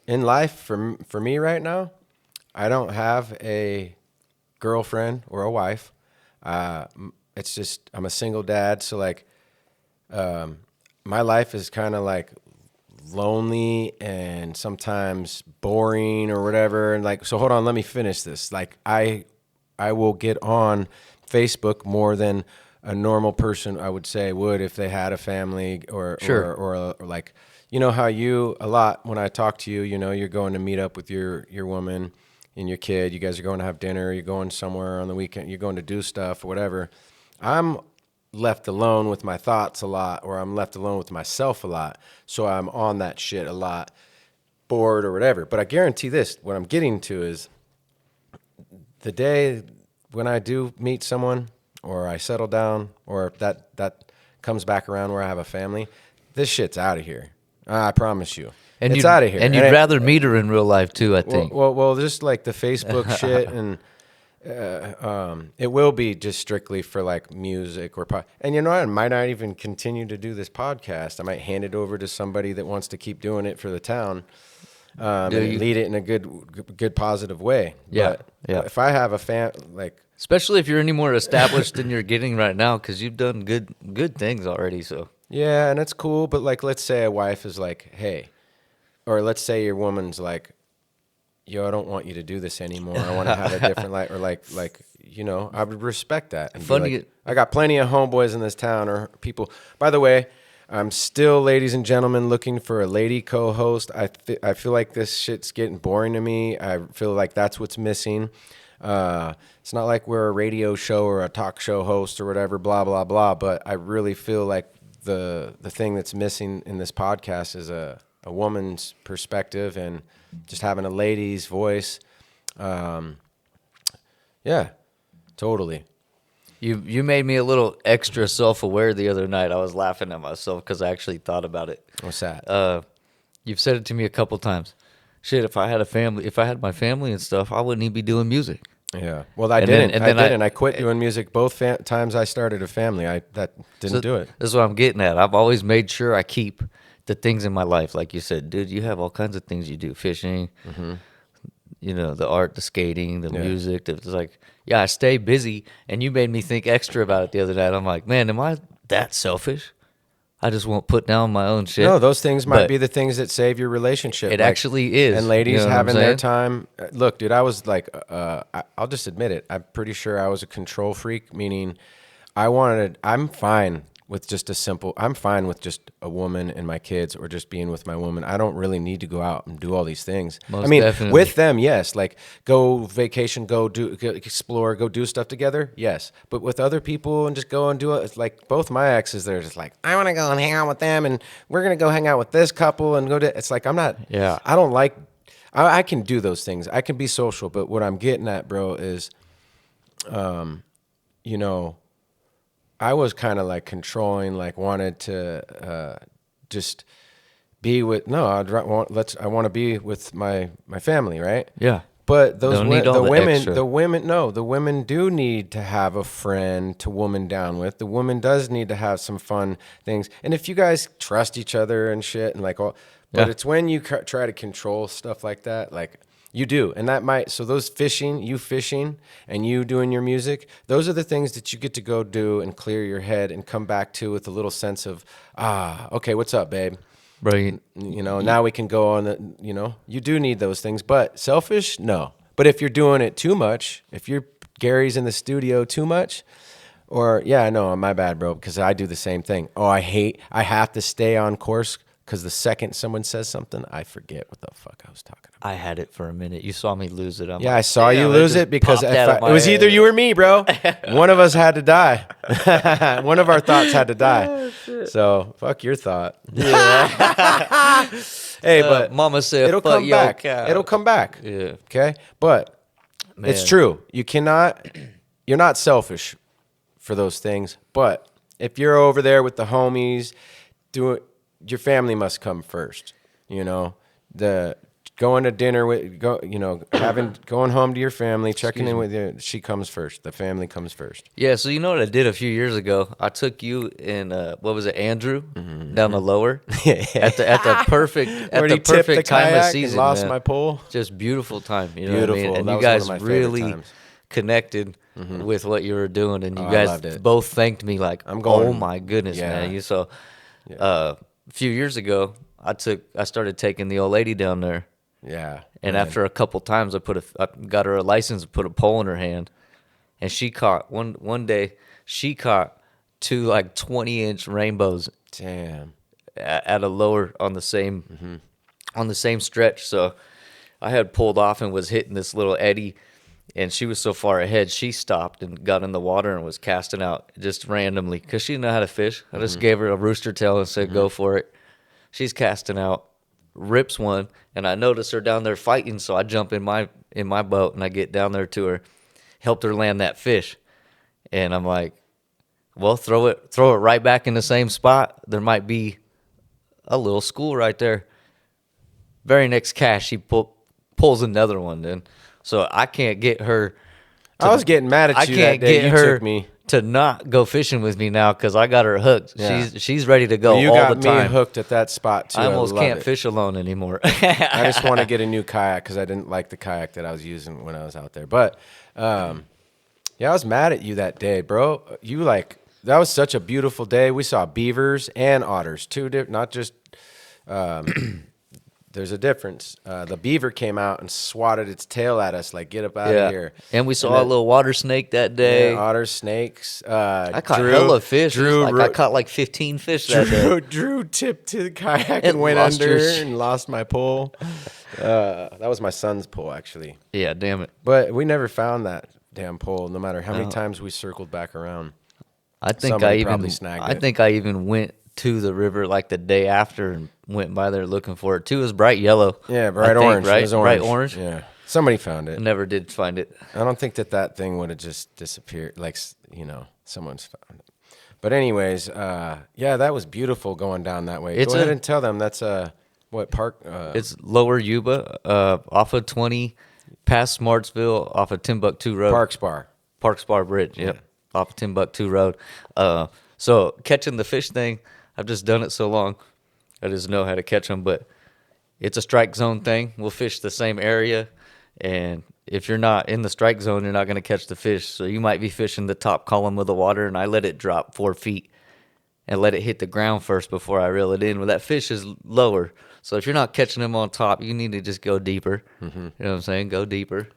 In life, for me right now, I don't have a girlfriend or a wife. It's just I'm a single dad, so like, my life is kind of like lonely and sometimes boring or whatever. And like, so hold on, let me finish this. Like, I will get on Facebook more than a normal person, I would say, would if they had a family or Sure. or like, you know how you a lot when I talk to you, you know, you're going to meet up with your woman and your kid. You guys are going to have dinner. You're going somewhere on the weekend. You're going to do stuff or whatever. I'm left alone with my thoughts a lot, or I'm left alone with myself a lot. So I'm on that shit a lot, bored or whatever. But I guarantee this, what I'm getting to is the day when I do meet someone or I settle down or that comes back around where I have a family, this shit's out of here. I promise you. And it's out of here. And you'd rather meet her in real life too, I think. Well, just like the Facebook shit and it will be just strictly for like music or and you know, I might not even continue to do this podcast. I might hand it over to somebody that wants to keep doing it for the town, and lead it in a good positive way. Yeah, But yeah. if I have a like, Especially if you're any more established than you're getting right now, because you've done good things already. So yeah, and it's cool. But like, let's say a wife is like, hey, or let's say your woman's like, yo, I don't want you to do this anymore. I want to have a different life, or like, you know, I would respect that. And be Funny- like, I got plenty of homeboys in this town or people. By the way, I'm still, ladies and gentlemen, looking for a lady co-host. I feel like this shit's getting boring to me. I feel like that's what's missing. It's not like we're a radio show or a talk show host or whatever, blah, blah, blah. But I really feel like the thing that's missing in this podcast is a woman's perspective and just having a lady's voice. Yeah, totally. you made me a little extra self-aware the other night. I was laughing at myself because I actually thought about it. What's that? You've said it to me a couple times. Shit, if I had my family and stuff, I wouldn't even be doing music. Yeah. Well, I And didn't. then- and then I quit doing music both times I started a family. That didn't do it. That's what I'm getting at. I've always made sure I keep the things in my life. Like you said, dude, you have all kinds of things you do. Fishing, you know, the art, the skating, the music. It's like, yeah, I stay busy. And you made me think extra about it the other night. I'm like, man, am I that selfish? I just won't put down my own shit. No, those things might But be the things that save your relationship. It actually is. And ladies You know what I'm having their saying? time. Look, dude, I was like, I'll just admit it. I'm pretty sure I was a control freak, meaning I'm fine with just a woman and my kids or just being with my woman. I don't really need to go out and do all these things. Most I mean, definitely. with them, yes, like go vacation, go explore, go do stuff together, yes. But with other people and just go and do it, it's like both my exes, they're just like, I want to go and hang out with them and we're going to go hang out with this couple and it's like, I'm not, Yeah. I don't like, I can do those things. I can be social, but what I'm getting at, bro, is, you know, I was kind of like controlling, like wanted to just be with. No, I want to be with my family, right? Yeah. But those Don't need all the the women, extra. the women do need to have a friend to woman down with. The woman does need to have some fun things. And if you guys trust each other and shit, and like all, but Yeah. it's when you try to control stuff like that, like. You do, and that might, so those fishing and you doing your music, those are the things that you get to go do and clear your head and come back to with a little sense of, okay, what's up, babe? Bro, You know, now we can go on, you know, you do need those things, but selfish, no. But if you're doing it too much, if Gary's in the studio too much, or, yeah, I know, my bad, bro, because I do the same thing. Oh, I have to stay on course because the second someone says something, I forget what the fuck I was talking about. I had it for a minute. You saw me lose it. I'm Yeah, like, I saw you "Damn, lose just it because popped out of it my was either head." you or me, bro. One of us had to die. One of our thoughts had to die. So fuck your thought. Yeah. Hey, but Mama said, it'll "Fuck come your back. cow." It'll come back. Yeah. Okay, but it's Man. true. You're not selfish for those things. But if you're over there with the homies, your family must come first. You know, going to dinner going home to your family, checking in with you. She comes first. The family comes first. Yeah, so you know what I did a few years ago? I took you and what was it, Andrew, down the lower at the perfect Where he tipped the time of kayak season. and lost man. my pole. Just beautiful time, you know Beautiful. what I mean? And That you was one guys of my favorite really times. connected with what you were doing, and you I guys loved it. both thanked me like, I'm going- "Oh my goodness, yeah. man!" A few years ago, I started taking the old lady down there. Yeah. And man. after a couple times, I got her a license and put a pole in her hand, and she caught one day. She caught 2 like 20-inch rainbows Damn. at a lower on the same stretch. So I had pulled off and was hitting this little eddy, and she was so far ahead. She stopped and got in the water and was casting out just randomly because she didn't know how to fish. I just gave her a rooster tail and said, "Go for it." She's casting out, rips one, and I notice her down there fighting, so I jump in my boat and I get down there to her, helped her land that fish, and I'm like, well, throw it right back in the same spot. There might be a little school right there. Very next cast, she pulls another one, then, so I can't get her. I was getting mad at I you can't that day. get You her took me. to not go fishing with me now because I got her hooked. Yeah. She's ready to go You all got the time. me hooked at that spot too. I almost love can't it. fish alone anymore. I just want to get a new kayak because I didn't like the kayak that I was using when I was out there. But yeah, I was mad at you that day, bro. That was such a beautiful day. We saw beavers and otters, not just. There's a difference. The beaver came out and swatted its tail at us, like, "Get up out of here!" And we saw a little water snake that day. Yeah, otters, snakes. I caught hella fish. I caught like 15 fish that day. Drew tipped to the kayak And and went lost under your sh- and lost my pole. That was my son's pole, actually. Yeah, damn it. But we never found that damn pole, no matter how many times we circled back around. I think Somebody probably snagged it. I think I even went to the river like the day after and went by there looking for it too. It was bright yellow. Yeah, I bright think, orange. right? It was orange. Bright orange. Yeah. Somebody found I it. never did find it. I don't think that thing would have just disappeared. Like, someone's found it. But anyways, yeah, that was beautiful going down that way. Go ahead and tell them that's what park? It's Lower Yuba, off of 20, past Smartsville, off of Timbuktu Road. Parks Bar Bridge, yep. Off of Timbuktu Road. So catching the fish thing, I've just done it so long. I just know how to catch them, but it's a strike zone thing. We'll fish the same area, and if you're not in the strike zone, you're not going to catch the fish. So you might be fishing the top column of the water, and I let it drop 4 feet and let it hit the ground first before I reel it in. Well, that fish is lower. So if you're not catching them on top, you need to just go deeper. You know what I'm saying? Go deeper.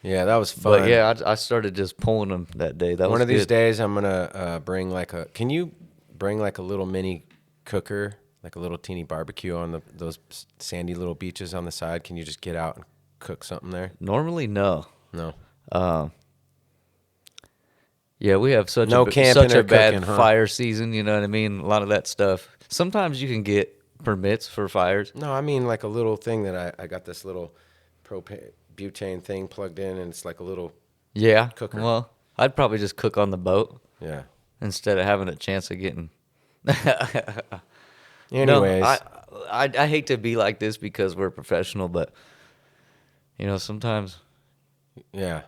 Yeah, that was fun. But yeah, I started just pulling them that day. That One was of these good. days, I'm gonna bring can you bring like a little mini cooker, like a little teeny barbecue on those sandy little beaches on the side? Can you just get out and cook something there? Normally, no. No. Yeah, we have No camping such or a bad cooking, huh? fire season. You know what I mean? A lot of that stuff. Sometimes you can get permits for fires. No, I mean like a little thing that I got this little butane thing plugged in, and it's like a little Yeah. Cooker. Well, I'd probably just cook on the boat yeah. instead of having a chance of getting. Anyways, No, I hate to be like this because we're professional, but sometimes yeah.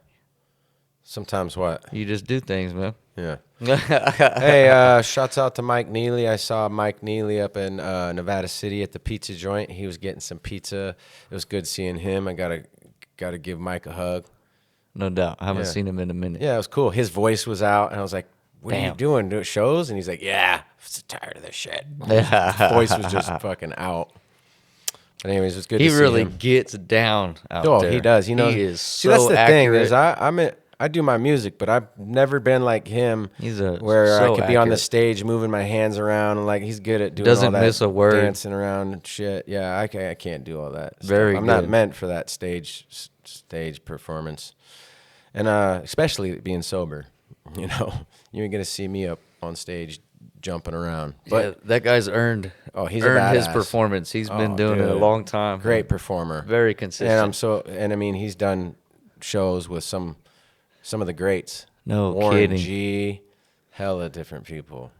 Sometimes what? you just do things, man. Yeah. Hey, shouts out to Mike Neely. I saw Mike Neely up in Nevada City at the pizza joint. He was getting some pizza. It was good seeing him. I gotta give Mike a hug. No doubt. I haven't Yeah. seen him in a minute. Yeah, it was cool. His voice was out, and I was like, "What are you Damn. doing? Do shows?" And he's like, "Yeah, I'm so tired of this shit." His Yeah. voice was just fucking out. But anyways, it was good. He to see really him. gets down out Oh, there. he does. He knows. He is See, so that's the accurate. thing is I do my music, but I've never been like him. He's a where I so could be on the accurate. stage moving my hands around, and like he's good at doing Doesn't all that, miss a word. dancing around and shit. Yeah, I can't do all that. Very stuff. I'm not good. meant for that stage performance, and especially being sober. You know, you ain't gonna see me up on stage jumping around. But Yeah, that guy's earned. he's a earned his badass. performance. He's been Oh, doing it a dude. long time. Great performer. Very consistent. And I mean, he's done shows with some of the greats. No Warren kidding. G, hella different people.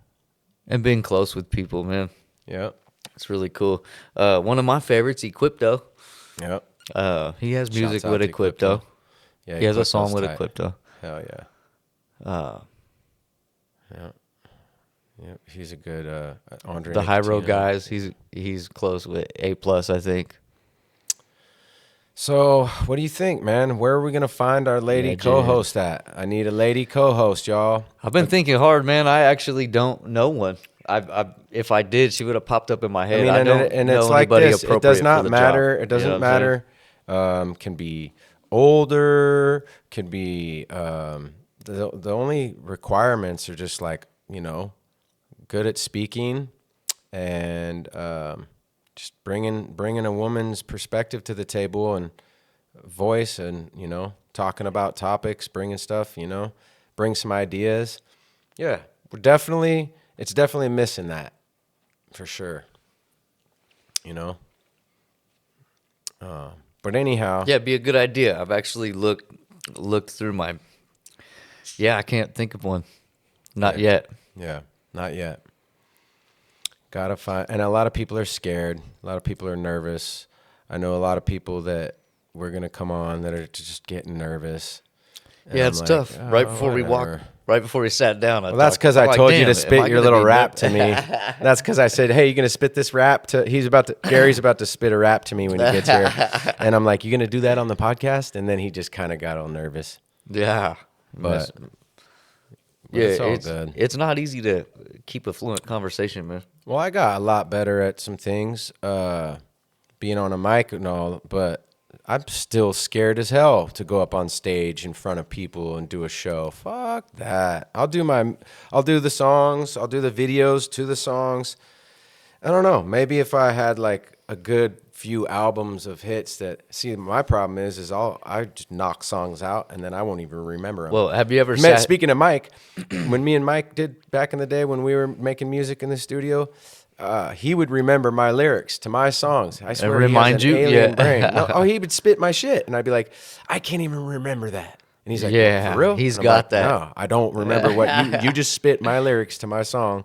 And being close with people, man. Yep. It's really cool. One of my favorites, Equipto. Yep. He has Shouts music out with to Equipto. Yeah, He has a Equipto's song with tight. Equipto. Hell yeah. Yep. Yep. He's a good Andre. The High Road Nicotino. guys, he's close with A+, I think. So, what do you think, man? Where are we gonna find our lady Yeah, Jed. co-host at? I need a lady co-host, y'all. I've been thinking hard, man. I actually don't know one. If I did, she would have popped up in my head. I don't and know it's like anybody this. It appropriate does not for the matter. job. It doesn't You know what I'm saying? matter. Can be older. Can be the only requirements are just like, you know, good at speaking and just bringing a woman's perspective to the table and voice, and you know, talking about topics, bringing stuff, you know, bring some ideas. Yeah, it's definitely missing that for sure. You know. But anyhow, Yeah, it'd be a good idea. I've actually looked through my. Yeah, I can't think of one. Not yet. yeah, not yet. Gotta find, and a lot of people are scared. A lot of people are nervous. I know a lot of people that we're gonna come on that are just getting nervous. And Yeah, I'm it's like, tough. "Oh, Right before we whatever." right before we sat down. Well, that's because I told you to spit your little rap to me. That's because I said, "Hey, you gonna spit this rap to?" Gary's about to spit a rap to me when he gets here, and I'm like, "You gonna do that on the podcast?" And then he just kind of got all nervous. Yeah, But yeah, it's all good. It's not easy to keep a fluent conversation, man. Well, I got a lot better at some things, being on a mic and all, but I'm still scared as hell to go up on stage in front of people and do a show. Fuck that. I'll do the songs, I'll do the videos to the songs. I don't know. Maybe if I had like a good few albums of hits that, see, my problem is I just knock songs out and then I won't even remember them. Well, have you ever sat? Speaking of Mike, when me and Mike did back in the day when we were making music in the studio, he would remember my lyrics to my songs. I swear, remind he has you? an alien Yeah. brain. No, he would spit my shit, and I'd be like, I can't even remember that. And he's like, Yeah, for real? he's And I'm got like, that. No, I don't remember what you just spit my lyrics to my song,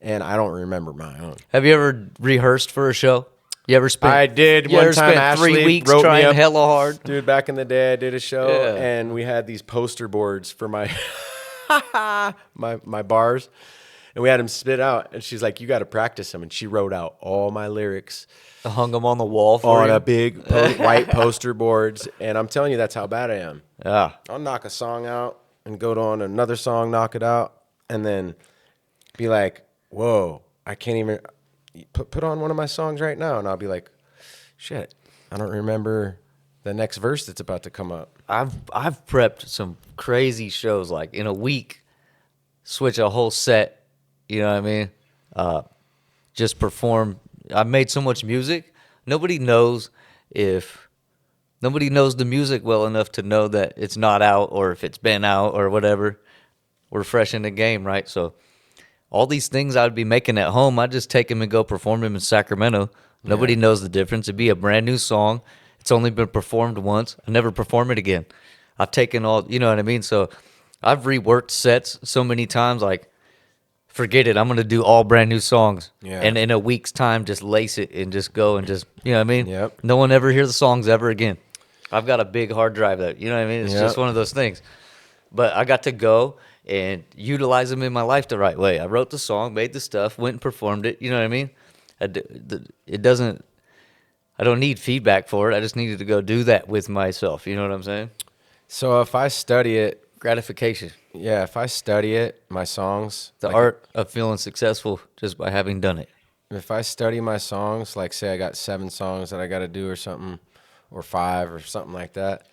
and I don't remember my own. Have you ever rehearsed for a show? You ever spent? I did You one ever time. spent Ashley 3 weeks wrote me trying up. hella hard? Dude, back in the day, I did a show, Yeah. and we had these poster boards for my my bars, and we had them spit out. And she's like, "You got to practice them." And she wrote out all my lyrics Hung them on the wall for on you? a big white poster boards. And I'm telling you, that's how bad I am. Yeah. I'll knock a song out and go on another song, knock it out, and then be like, "Whoa, I can't even put on one of my songs right now." And I'll be like, "Shit, I don't remember the next verse that's about to come up." I've prepped some crazy shows, like in a week, switch a whole set, you know what I mean? Just perform. I've made so much music. Nobody knows the music well enough to know that it's not out or if it's been out or whatever. We're fresh in the game, right? So all these things I would be making at home, I just take them and go perform them in Sacramento. Nobody knows the difference. It'd be a brand new song. It's only been performed once. I never perform it again. I've taken all, you know what I mean? So I've reworked sets so many times, like, forget it. I'm going to do all brand new songs. Yeah. And in a week's time, just lace it and just go and just, you know what I mean? Yep. No one ever hears the songs ever again. I've got a big hard drive that, you know what I mean? It's Yep. just one of those things. But I got to go and utilize them in my life the right way. I wrote the song, made the stuff, went and performed it. You know what I mean? I don't need feedback for it. I just needed to go do that with myself. You know what I'm saying? So if I study it, Gratification. if I study it, my songs, The like, art of feeling successful just by having done it. if I study my songs, like say I got 7 songs that I got to do or something, or 5 or something like that,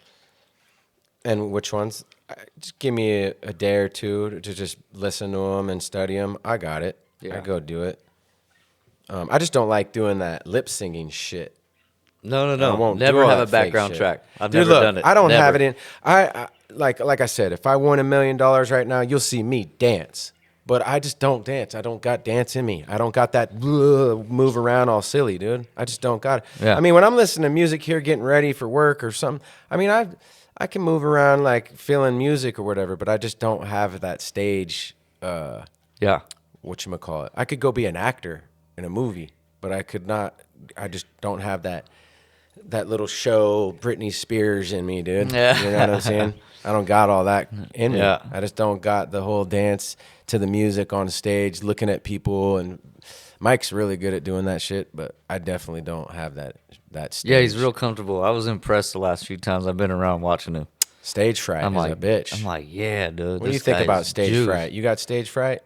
And which ones? Just give me a day or two to just listen to them and study them. I got it. Yeah. I go do it. I just don't like doing that lip singing shit. No. I won't Never do all have a that fake background shit. track. I've Dude, never look, done it. I don't Never. have it in. I like I said, if I won $1 million right now, you'll see me dance. But I just don't dance. I don't got dance in me. I don't got that move around all silly, dude. I just don't got it. Yeah. I mean, when I'm listening to music here, getting ready for work or something, I mean, I can move around like feeling music or whatever, but I just don't have that stage. Yeah. Whatchamacallit. I could go be an actor in a movie, but I could not. I just don't have that little show Britney Spears in me, dude. Yeah. You know what I'm saying? I don't got all that in me. Yeah. I just don't got the whole dance to the music on stage, looking at people. And Mike's really good at doing that shit, but I definitely don't have that stage. Yeah, he's real comfortable. I was impressed the last few times I've been around watching him. Stage fright I'm is like, a bitch. I'm like, yeah, dude. What do you think about stage fright? You got stage fright?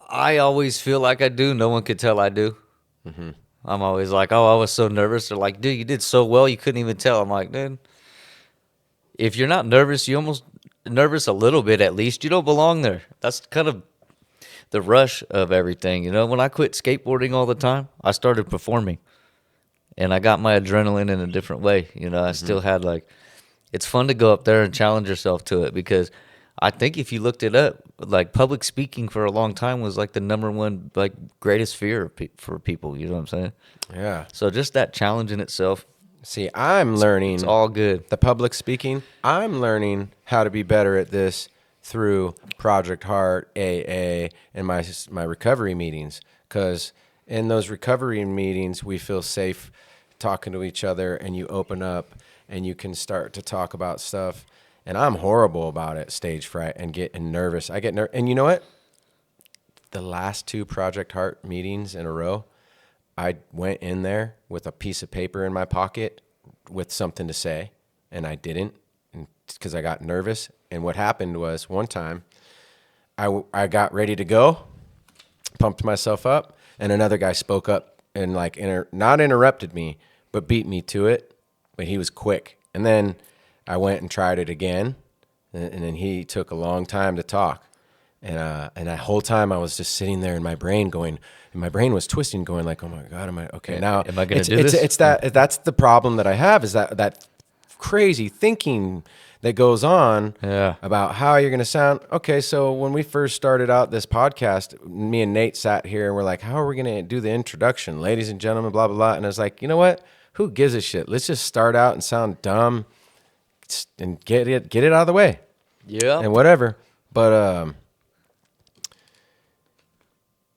I always feel like I do. No one could tell I do. Mm-hmm. I'm always like, oh, I was so nervous. They're like, dude, you did so well, you couldn't even tell. I'm like, dude, if you're not nervous, you almost nervous a little bit at least. You don't belong there. That's kind of the rush of everything. You know, when I quit skateboarding all the time, I started performing. And I got my adrenaline in a different way. You know, I still had like, it's fun to go up there and challenge yourself to it because I think if you looked it up, like public speaking for a long time was like the number one, like greatest fear for people. You know what I'm saying? Yeah. So just that challenge in itself, See, I'm learning. it's all good. The public speaking, I'm learning how to be better at this through Project Heart, AA, and my recovery meetings. Because in those recovery meetings, we feel safe talking to each other, and you open up, and you can start to talk about stuff. And I'm horrible about it, stage fright, and getting nervous. I get nervous. And you know what? The last 2 Project Heart meetings in a row, I went in there with a piece of paper in my pocket with something to say, and I didn't because I got nervous. And what happened was one time I got ready to go, pumped myself up, and another guy spoke up and like not interrupted me, but beat me to it. But he was quick. And then I went and tried it again, and then he took a long time to talk. And that whole time I was just sitting there in my brain going, and my brain was twisting, going like, oh my God, am I okay now? Am I gonna do it's, this? It's that's the problem that I have is that crazy thinking that goes on about how you're gonna sound. Okay, so when we first started out this podcast, me and Nate sat here and we're like, how are we gonna do the introduction, ladies and gentlemen, blah blah blah. And I was like, you know what? Who gives a shit? Let's just start out and sound dumb and get it out of the way. Yeah. And whatever. But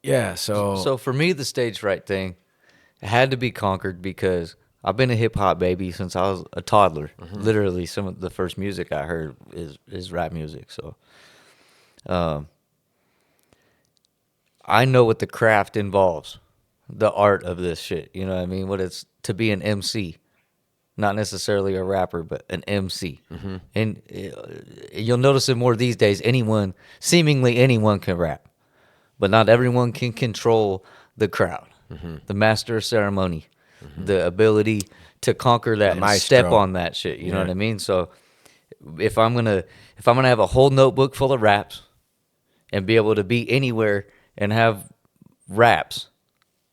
yeah, So for me, the stage fright thing had to be conquered because I've been a hip hop baby since I was a toddler. Literally, some of the first music I heard is rap music. So, I know what the craft involves, the art of this shit. You know what I mean? What it's to be an MC, not necessarily a rapper, but an MC. And you'll notice it more these days. Seemingly anyone can rap. But not everyone can control the crowd, the master of ceremony, the ability to conquer that and step on that shit. You know what I mean? So if I'm gonna have a whole notebook full of raps and be able to be anywhere and have raps,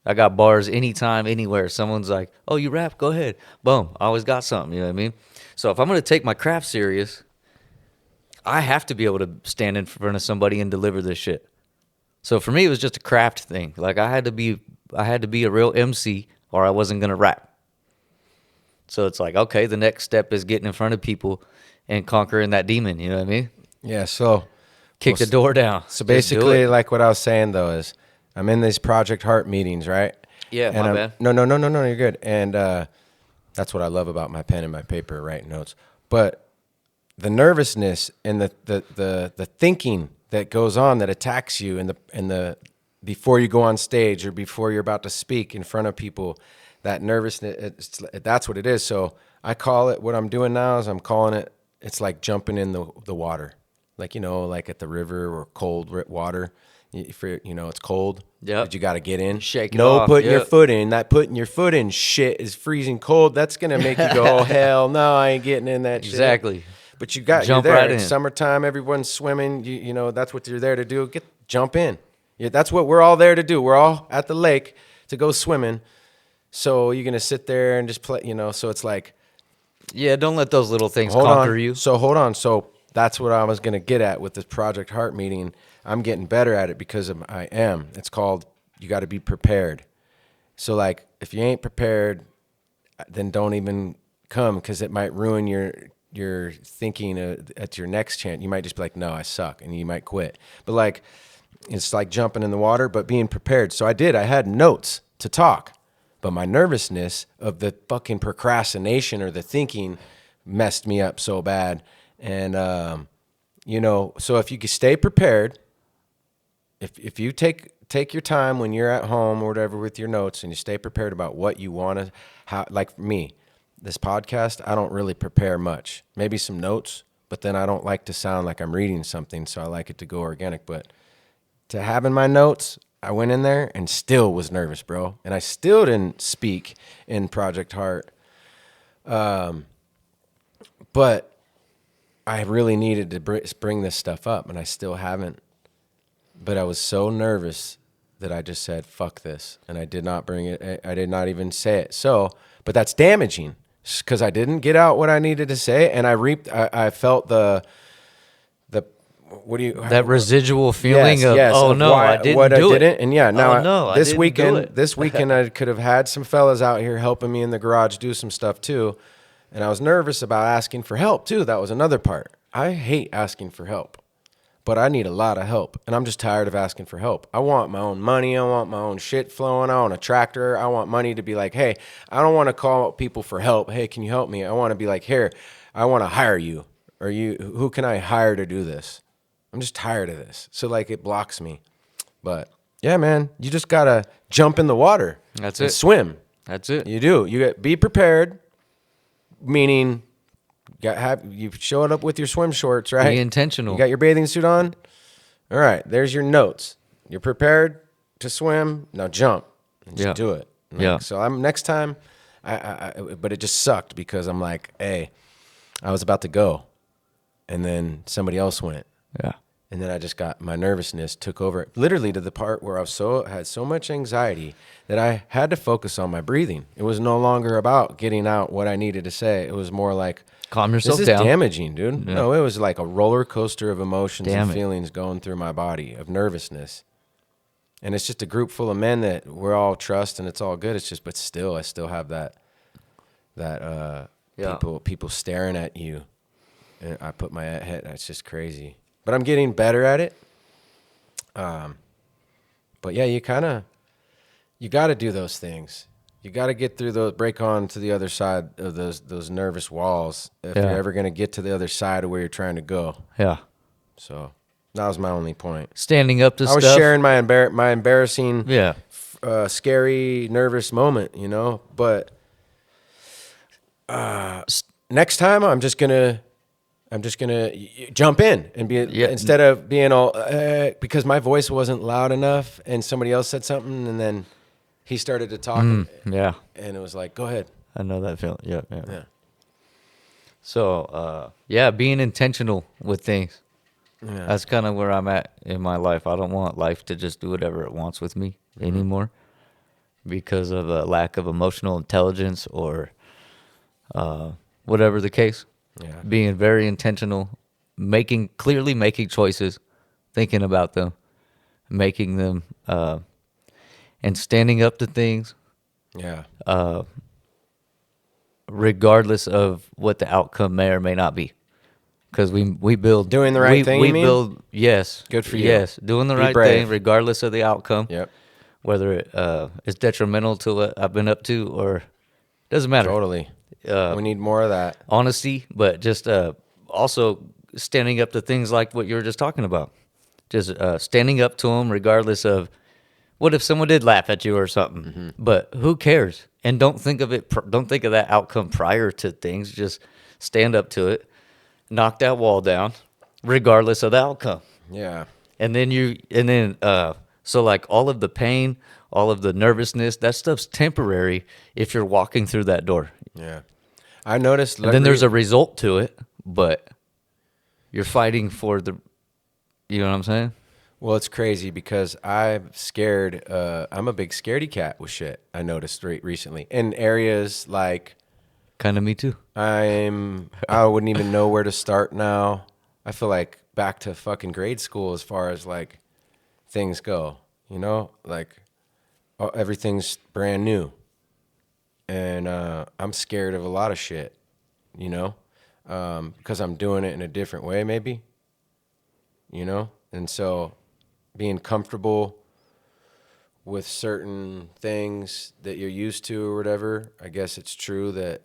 I got bars anytime, anywhere. Someone's like, "Oh, you rap? Go ahead." Boom, I always got something. You know what I mean? So if I'm gonna take my craft serious, I have to be able to stand in front of somebody and deliver this shit. So for me, it was just a craft thing. Like I had to be a real MC, or I wasn't gonna rap. So it's like, okay, the next step is getting in front of people and conquering that demon. You know what I mean? yeah, so Kick the door down. So Just do basically, it. like what I was saying though is, I'm in these Project Heart meetings, right? Yeah, and my bad. No, you're good. And that's what I love about my pen and my paper, writing notes. But the nervousness and the thinking that goes on that attacks you in the before you go on stage or before you're about to speak in front of people, that nervousness, that's what it is. So I call it, what I'm doing now is I'm calling it, it's like jumping in the water, like, you know, like at the river or cold water. If it's cold, Yep. but you got to get in. Shake it no off, putting your yep. foot in. That putting your foot in shit is freezing cold. That's gonna make you go, oh hell no, I ain't getting in that shit. Exactly. But you're Jump there. right It's in. summertime. Everyone's swimming. You know, that's what you're there to do. Jump in. Yeah, that's what we're all there to do. We're all at the lake to go swimming. So you're going to sit there and just play, you know, so it's like, Yeah, don't let those little things hold conquer on. you. So hold on. So that's what I was going to get at with this Project Heart meeting. I'm getting better at it because I am. It's called, you got to be prepared. So like, if you ain't prepared, then don't even come, because it might ruin your thinking at your next chance. You might just be like, no, I suck, and you might quit. But like, it's like jumping in the water, but being prepared. So I had notes to talk, but my nervousness of the fucking procrastination or the thinking messed me up so bad. And, you know, so if you could stay prepared, if you take your time when you're at home or whatever with your notes, and you stay prepared about what you want to, how, like for me, this podcast, I don't really prepare much, maybe some notes, but then I don't like to sound like I'm reading something. So I like it to go organic, but to having my notes, I went in there and still was nervous, bro. And I still didn't speak in Project Heart. But I really needed to bring this stuff up, and I still haven't. But I was so nervous that I just said, fuck this. And I did not bring it. I did not even say it. So, but that's damaging because I didn't get out what I needed to say. And I felt That residual feeling yes, oh of no, why, I didn't what do I it. didn't. And yeah, now Oh, no, I this didn't do it. this weekend I could have had some fellas out here helping me in the garage do some stuff too. And I was nervous about asking for help too. That was another part. I hate asking for help, but I need a lot of help, and I'm just tired of asking for help. I want my own money. I want my own shit flowing. I want a tractor. I want money to be like, hey, I don't want to call people for help. Hey, can you help me? I want to be like, here, I want to hire you, or who can I hire to do this? I'm just tired of this. So like, it blocks me. But yeah, man, you just gotta jump in the water. That's and it. Swim. That's it. You do. Be prepared, meaning you showed up with your swim shorts, right? Be intentional. You got your bathing suit on. All right, there's your notes. You're prepared to swim. Now jump. And just do it. Yeah. So I'm next time. But it just sucked because I'm like, hey, I was about to go, and then somebody else went. Yeah. And then I just my nervousness took over, literally to the part where had so much anxiety that I had to focus on my breathing. It was no longer about getting out what I needed to say. It was more like, Calm yourself this is down. damaging, dude. Yeah. No, it was like a roller coaster of emotions Damn and it. feelings going through my body of nervousness. And it's just a group full of men that we're all trust, and it's all good. It's just, but still, I still have that Yeah. people staring at you. And I put my head, it's just crazy. But I'm getting better at it. But yeah, you got to do those things. You got to get through break on to the other side of those nervous walls if you're ever going to get to the other side of where you're trying to go. Yeah. So that was my only point. Standing up to I stuff. was sharing my embarrassing, Yeah. scary, nervous moment, you know. But next time, I'm just gonna jump in and be instead of being all because my voice wasn't loud enough, and somebody else said something, and then he started to talk, Yeah. and it was like, go ahead. I know that feeling. Yeah. Yeah. So, being intentional with things. Yeah. That's kind of where I'm at in my life. I don't want life to just do whatever it wants with me anymore because of a lack of emotional intelligence or whatever the case. Yeah. Being very intentional, clearly making choices, thinking about them, making them, and standing up to things. Yeah. Regardless of what the outcome may or may not be. Because we build... Doing the right thing, we you mean? build... Yes. Good for you. Yes, doing the Be right brave. thing regardless of the outcome. Yep. Whether it is detrimental to what I've been up to or... Doesn't matter. Totally. We need more of that. Honesty, but just also standing up to things like what you were just talking about. Just standing up to them regardless of... What if someone did laugh at you or something? Mm-hmm. But who cares? And don't think of it. Don't think of that outcome prior to things. Just stand up to it, knock that wall down, regardless of the outcome. Yeah. And then so like all of the pain, all of the nervousness, that stuff's temporary if you're walking through that door. Yeah. I noticed. And then there's a result to it, but You're fighting for the, you know what I'm saying? Well, it's crazy because I'm scared. I'm a big scaredy cat with shit. I noticed recently in areas like Kind of me too. I wouldn't even know where to start now. I feel like back to fucking grade school as far as like things go, you know, like everything's brand new. And I'm scared of a lot of shit, you know, because I'm doing it in a different way, maybe, you know, and so being comfortable with certain things that you're used to or whatever, I guess it's true that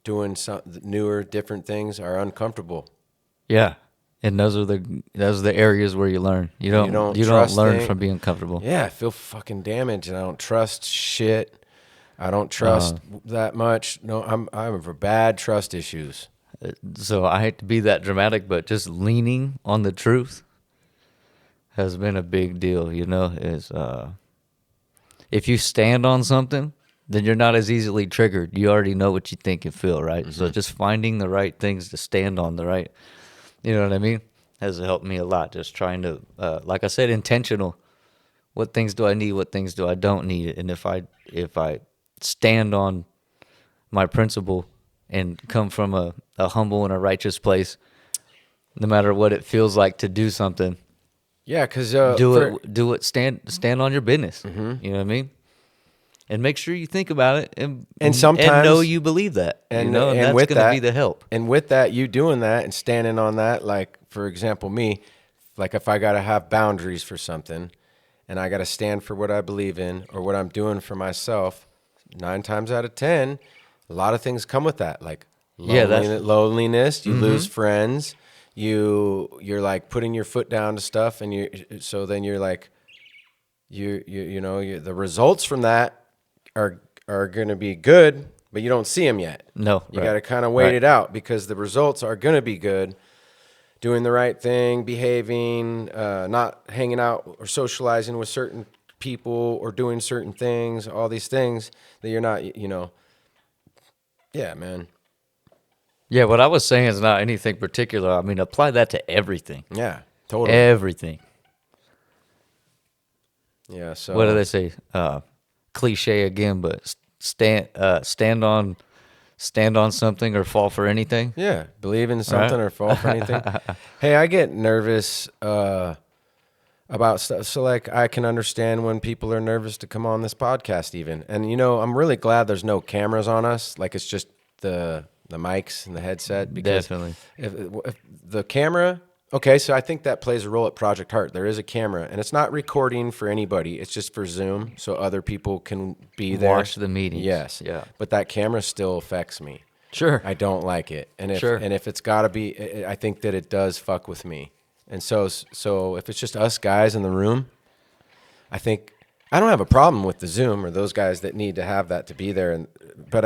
doing some newer, different things are uncomfortable. Yeah. And those are the areas where you learn. You don't trust learn from being comfortable. Yeah, I feel fucking damaged, and I don't trust shit. I don't trust that much. No, I'm for bad trust issues. So I hate to be that dramatic, but just leaning on the truth has been a big deal, you know, is if you stand on something, then you're not as easily triggered. You already know what you think and feel, right? Mm-hmm. So just finding the right things to stand on, the right, you know what I mean, has helped me a lot. Just trying to, like I said, intentional. What things do I need? What things do I don't need? And if I stand on my principle and come from a humble and a righteous place, no matter what it feels like to do something, Yeah, because do it. Stand on your business. Mm-hmm. You know what I mean? And make sure you think about it and sometimes know you believe that. And that's with going to that, be the help. And with that, you doing that and standing on that, like for example, me, like if I got to have boundaries for something, and I got to stand for what I believe in or what I'm doing for myself, 9 times out of 10, a lot of things come with that, like loneliness. You lose friends. You're like putting your foot down to stuff, and then you're like, the results from that are going to be good, but you don't see them yet. No, you right. got to kind of wait it out because the results are going to be good. Doing the right thing, behaving, not hanging out or socializing with certain people or doing certain things, all these things that you're not, yeah, man. Yeah, what I was saying is not anything particular. I mean, apply that to everything. Yeah, totally. Everything. Yeah, so. What do they say? Cliche again, but stand on something or fall for anything. Yeah, believe in something Right. or fall for anything. Hey, I get nervous about stuff. So, like, I can understand when people are nervous to come on this podcast even. And, I'm really glad there's no cameras on us. Like, it's just the mics and the headset. Because Definitely. if the camera... Okay, so I think that plays a role at Project Heart. There is a camera, and it's not recording for anybody. It's just for Zoom, so other people can be there. Watch the meetings. Yes. Yeah. But that camera still affects me. Sure. I don't like it. And if Sure. It's got to be, I think that it does fuck with me. And so if it's just us guys in the room, I think I don't have a problem with the Zoom or those guys that need to have that to be there. But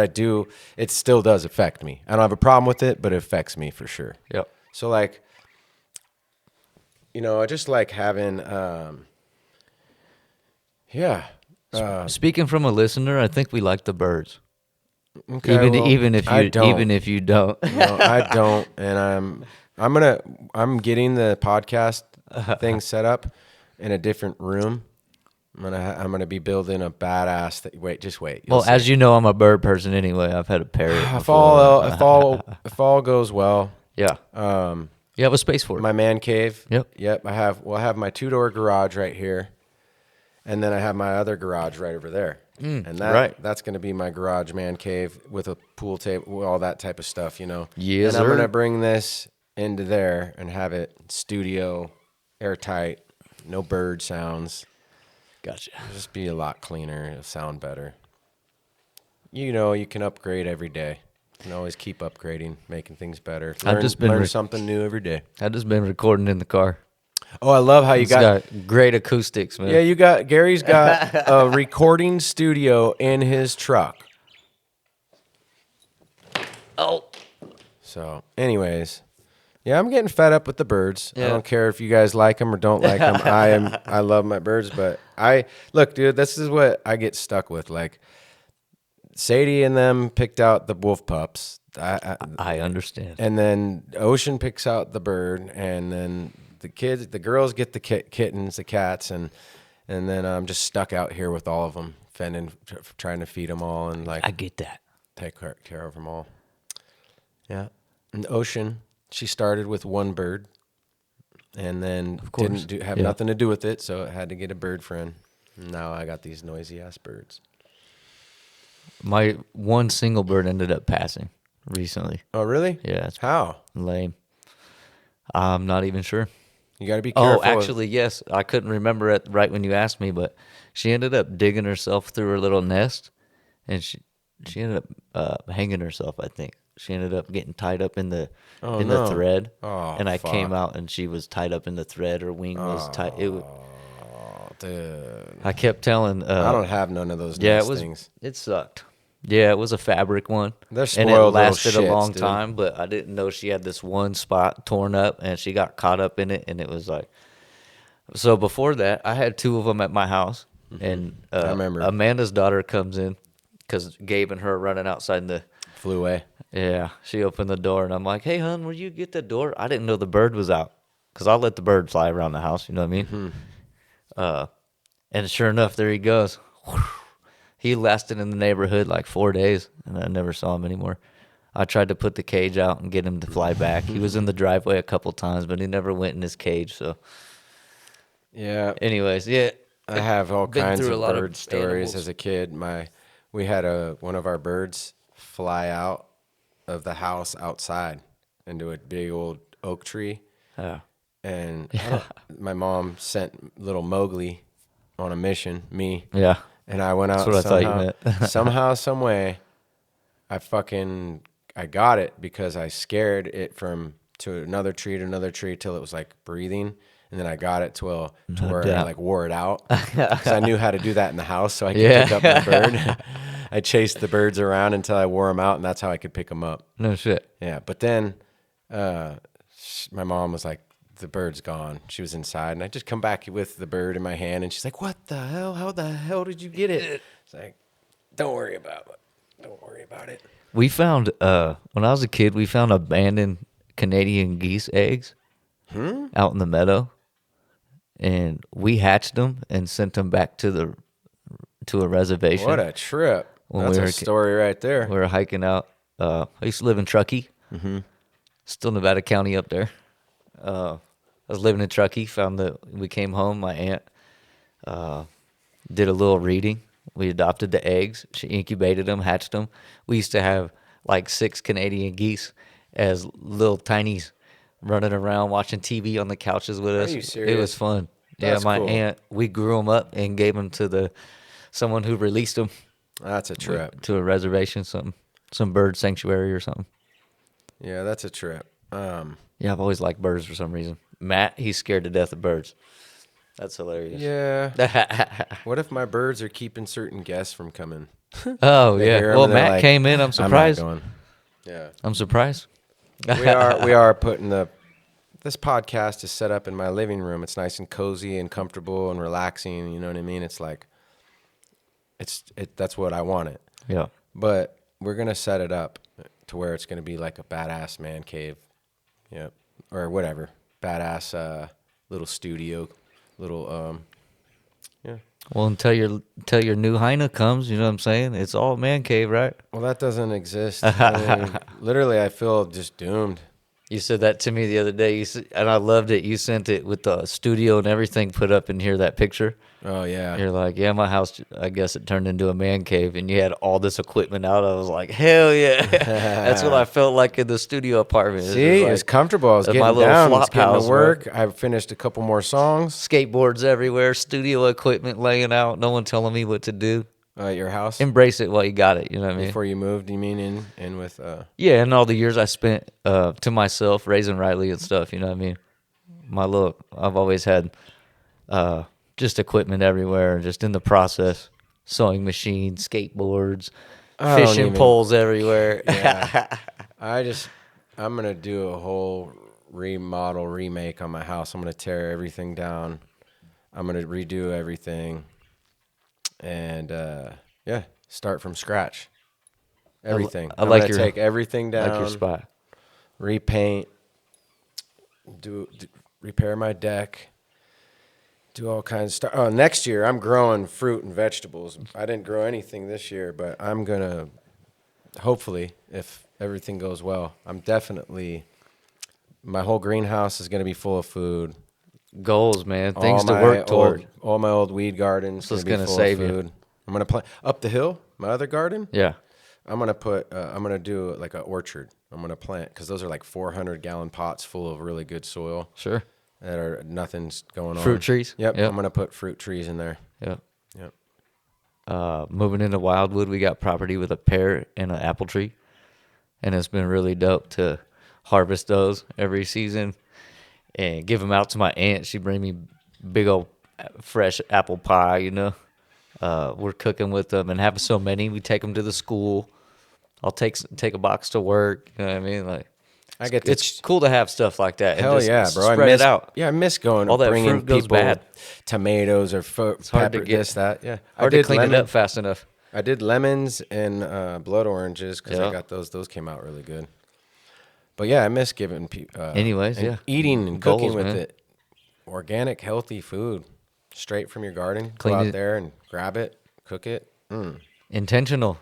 it still does affect me. I don't have a problem with it, but it affects me for sure. Yep. So like, I just like having, Speaking from a listener, I think we like the birds. okay, Even if you don't. No, I don't, and I'm getting the podcast thing set up in a different room. I'm gonna be building a badass. Just wait. Well, as you know, I'm a bird person anyway. I've had a parrot. if all goes well, Yeah. You have a space for it. my man cave. Yep. I have my 2-door garage right here, and then I have my other garage right over there. And that's going to be my garage man cave with a pool table, all that type of stuff, Yes, and I'm sir. going to bring this into there and have it studio, airtight, no bird sounds. Gotcha. It'll just be a lot cleaner. It'll sound better. You can upgrade every day. You can always keep upgrading, making things better. Learn something new every day. I've just been recording in the car. Oh, I love how you It's got great acoustics, man. Yeah, Gary's got a recording studio in his truck. Oh. So, anyways, yeah, I'm getting fed up with the birds. I Yeah. don't care if you guys like them or don't like them. I love my birds, but look, dude, this is what I get stuck with. Like, Sadie and them picked out the wolf pups. I understand. And then Ocean picks out the bird, and then the girls get the kittens, the cats, and then I'm just stuck out here with all of them, fending, trying to feed them all, and like I get that. take care of them all. Yeah. And Ocean, she started with one bird, and then didn't have nothing to do with it, so it had to get a bird friend. And now I got these noisy ass birds. My one single bird ended up passing recently. Oh, really? Yeah, it's How? lame. I'm not even sure. You got to be careful. Oh, actually, yes. I couldn't remember it right when you asked me, but she ended up digging herself through her little nest, and she ended up hanging herself, I think. She ended up getting tied up in the the thread, and I came out and she was tied up in the thread. Her wing was tied. Dude. I kept telling. I don't have none of those things. It sucked. Yeah, it was a fabric one. They're and it spoiled little lasted a shits, long dude. time, but I didn't know she had this one spot torn up, and she got caught up in it, and it was like. So before that, I had two of them at my house, and I remember. Amanda's daughter comes in because Gabe and her are running outside in the. Flew away. Yeah, she opened the door, and I'm like, "Hey, hon, will you get the door?" I didn't know the bird was out because I'll let the bird fly around the house. You know what I mean? And sure enough, there he goes. He lasted in the neighborhood like 4 days, and I never saw him anymore. I tried to put the cage out and get him to fly back. He was in the driveway a couple times, but he never went in his cage. So, Yeah. anyways, yeah, I have all been kinds through of a lot of bird stories animals. as a kid. We had one of our birds fly out of the house outside into a big old oak tree. Yeah. And my mom sent little Mowgli on a mission, me. Yeah. And I went out. That's what I thought you meant. somehow, some way, I got it because I scared it to another tree till it was like breathing, and then I got it to where I like wore it out because I knew how to do that in the house, so I could pick up my bird. I chased the birds around until I wore them out, and that's how I could pick them up. No shit. Yeah, but then my mom was like, the bird's gone. She was inside, and I just come back with the bird in my hand, and she's like, "What the hell? How the hell did you get it?" It's like, don't worry about it. We found when I was a kid, we found abandoned Canadian geese eggs out in the meadow, and we hatched them and sent them back to a reservation. What a trip! When That's we were a story right there. We were hiking out. I used to live in Truckee, still Nevada County up there. I was living in Truckee. We came home. My aunt did a little reading. We adopted the eggs. She incubated them, hatched them. We used to have like 6 Canadian geese as little tinies running around watching TV on the couches with us. you It serious? was fun. That's my cool. aunt, we grew them up and gave them to someone who released them That's a trip. to a reservation, some bird sanctuary or something. Yeah, that's a trip. Yeah, I've always liked birds for some reason. Matt, he's scared to death of birds. That's hilarious. Yeah. What if my birds are keeping certain guests from coming? Oh, They yeah. hear 'em Well, and they're Matt like, came in. I'm surprised. I'm not going. Yeah. I'm surprised. We are putting this podcast is set up in my living room. It's nice and cozy and comfortable and relaxing. You know what I mean? It's like, that's what I want it. Yeah. But we're going to set it up to where it's going to be like a badass man cave. Yep. Or whatever. Badass little studio. Little, yeah. Well, until your new hyena comes, you know what I'm saying? It's all man cave, right? Well, that doesn't exist. I mean, literally, I feel just doomed. You said that to me the other day, and I loved it. You sent it with the studio and everything put up in here, that picture. Oh, yeah. You're like, yeah, my house, I guess it turned into a man cave, and you had all this equipment out. I was like, hell yeah. That's what I felt like in the studio apartment. See, it was comfortable. I was my getting little down. I was flop getting house, to work. I finished a couple more songs. Skateboards everywhere, studio equipment laying out, no one telling me what to do. At your house? Embrace it while you got it, you know what I mean? Before you moved, you mean in with... Yeah, and all the years I spent to myself raising Riley and stuff, you know what I mean? I've always had just equipment everywhere, just in the process. Sewing machines, skateboards, I don't fishing even- poles everywhere. Yeah. I'm going to do a whole remake on my house. I'm going to tear everything down. I'm going to redo everything. And, start from scratch. everything. I I'm like gonna your take everything down, like your spot. repaint, do repair my deck, do all kinds of stuff. Oh, next year I'm growing fruit and vegetables. I didn't grow anything this year, but I'm gonna hopefully, if everything goes well, my whole greenhouse is gonna be full of food. Goals, man. Things to work toward. All my old weed gardens That's what's gonna be gonna full save of you. food. I'm gonna plant up the hill. My other garden. Yeah. I'm gonna do like an orchard. I'm gonna plant because those are like 400-gallon pots full of really good soil Sure. that are nothing's going on. Fruit trees? Yep. Yep. I'm gonna put fruit trees in there. Yep. Yep. Moving into Wildwood, we got property with a pear and an apple tree, and it's been really dope to harvest those every season and give them out to my aunt. She bring me big old fresh apple pie. We're cooking with them and having so many. We take them to the school. I'll take a box to work. You know what I mean? Like, it's cool to have stuff like that. Hell and just yeah, bro! Spread it out. Yeah, I miss going All that bringing fruit goes people bad. tomatoes or It's hard to pepper, get this, that. Yeah, Hard to clean it up fast enough. I did lemons and blood oranges because I Yeah. got those. Those came out really good. But yeah, I miss giving people. Anyways, yeah. Eating and Goals, cooking with man. it. Organic, healthy food, straight from your garden. Clean Go out it. there and grab it, cook it. Intentional.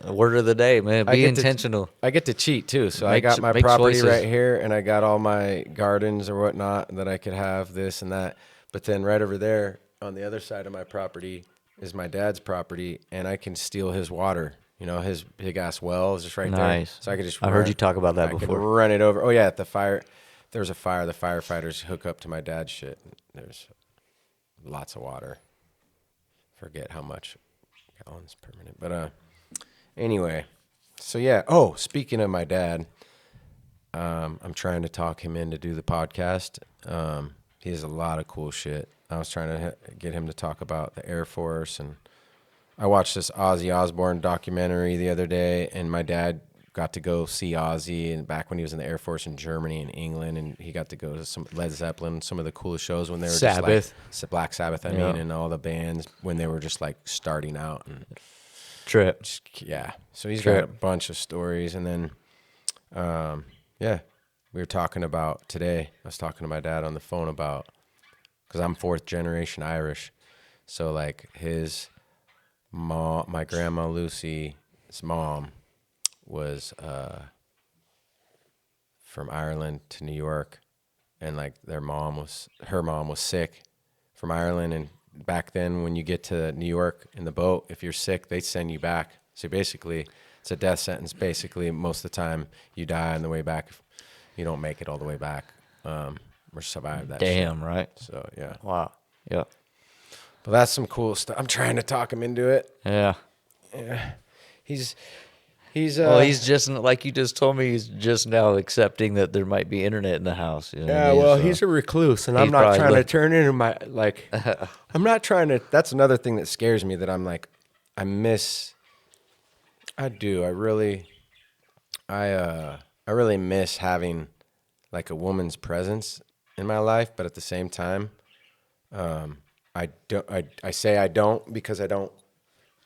Word of the day, man. Be intentional. I get to cheat too. So I Make got my make property choices. right here, and I got all my gardens or whatnot that I could have this and that. But then right over there on the other side of my property is my dad's property, and I can steal his water. You know, his big ass well is just right there. Nice. So I could just. I heard you talk about that I could before. run it over. Oh yeah, at the fire. If there's a fire, the firefighters hook up to my dad's shit. There's lots of water. Forget how much gallons per minute, but anyway. So yeah. Oh, speaking of my dad, I'm trying to talk him in to do the podcast. He has a lot of cool shit. I was trying to get him to talk about the Air Force, and I watched this Ozzy Osbourne documentary the other day, and my dad got to go see Ozzy, and back when he was in the Air Force in Germany and England, and he got to go to some Led Zeppelin, some of the coolest shows when they were Sabbath. just like Black Sabbath, I mean, and all the bands when they were just like starting out, and Trip. yeah. So he's Trip. got a bunch of stories, and then yeah, we were talking about today. I was talking to my dad on the phone about, because I'm 4th generation Irish, so like his mom, my grandma Lucy's mom, was from Ireland to New York, and like her mom was sick from Ireland, and back then when you get to New York in the boat, if you're sick, they send you back. So basically, it's a death sentence. Basically, most of the time you die on the way back. You don't make it all the way back or survive that. Damn, shit. right? So yeah, Wow. Yeah. but that's some cool stuff. I'm trying to talk him into it. Yeah. He's Well, he's just like you just told me. He's just now accepting that there might be internet in the house. You know what I Yeah, mean? well, So- he's a recluse, and he's I'm not probably trying to look- turn into my, like, I'm not trying to, that's another thing that scares me, that I'm like, I really miss having, like, a woman's presence in my life, but at the same time, I say I don't because I don't,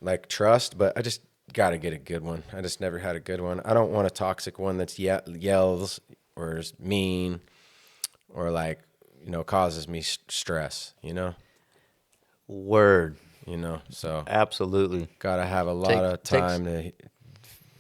like, trust, but I just got to get a good one. I just never had a good one. I don't want a toxic one that's yells or is mean or like, causes me stress, Word. so Absolutely. got to have a lot of time to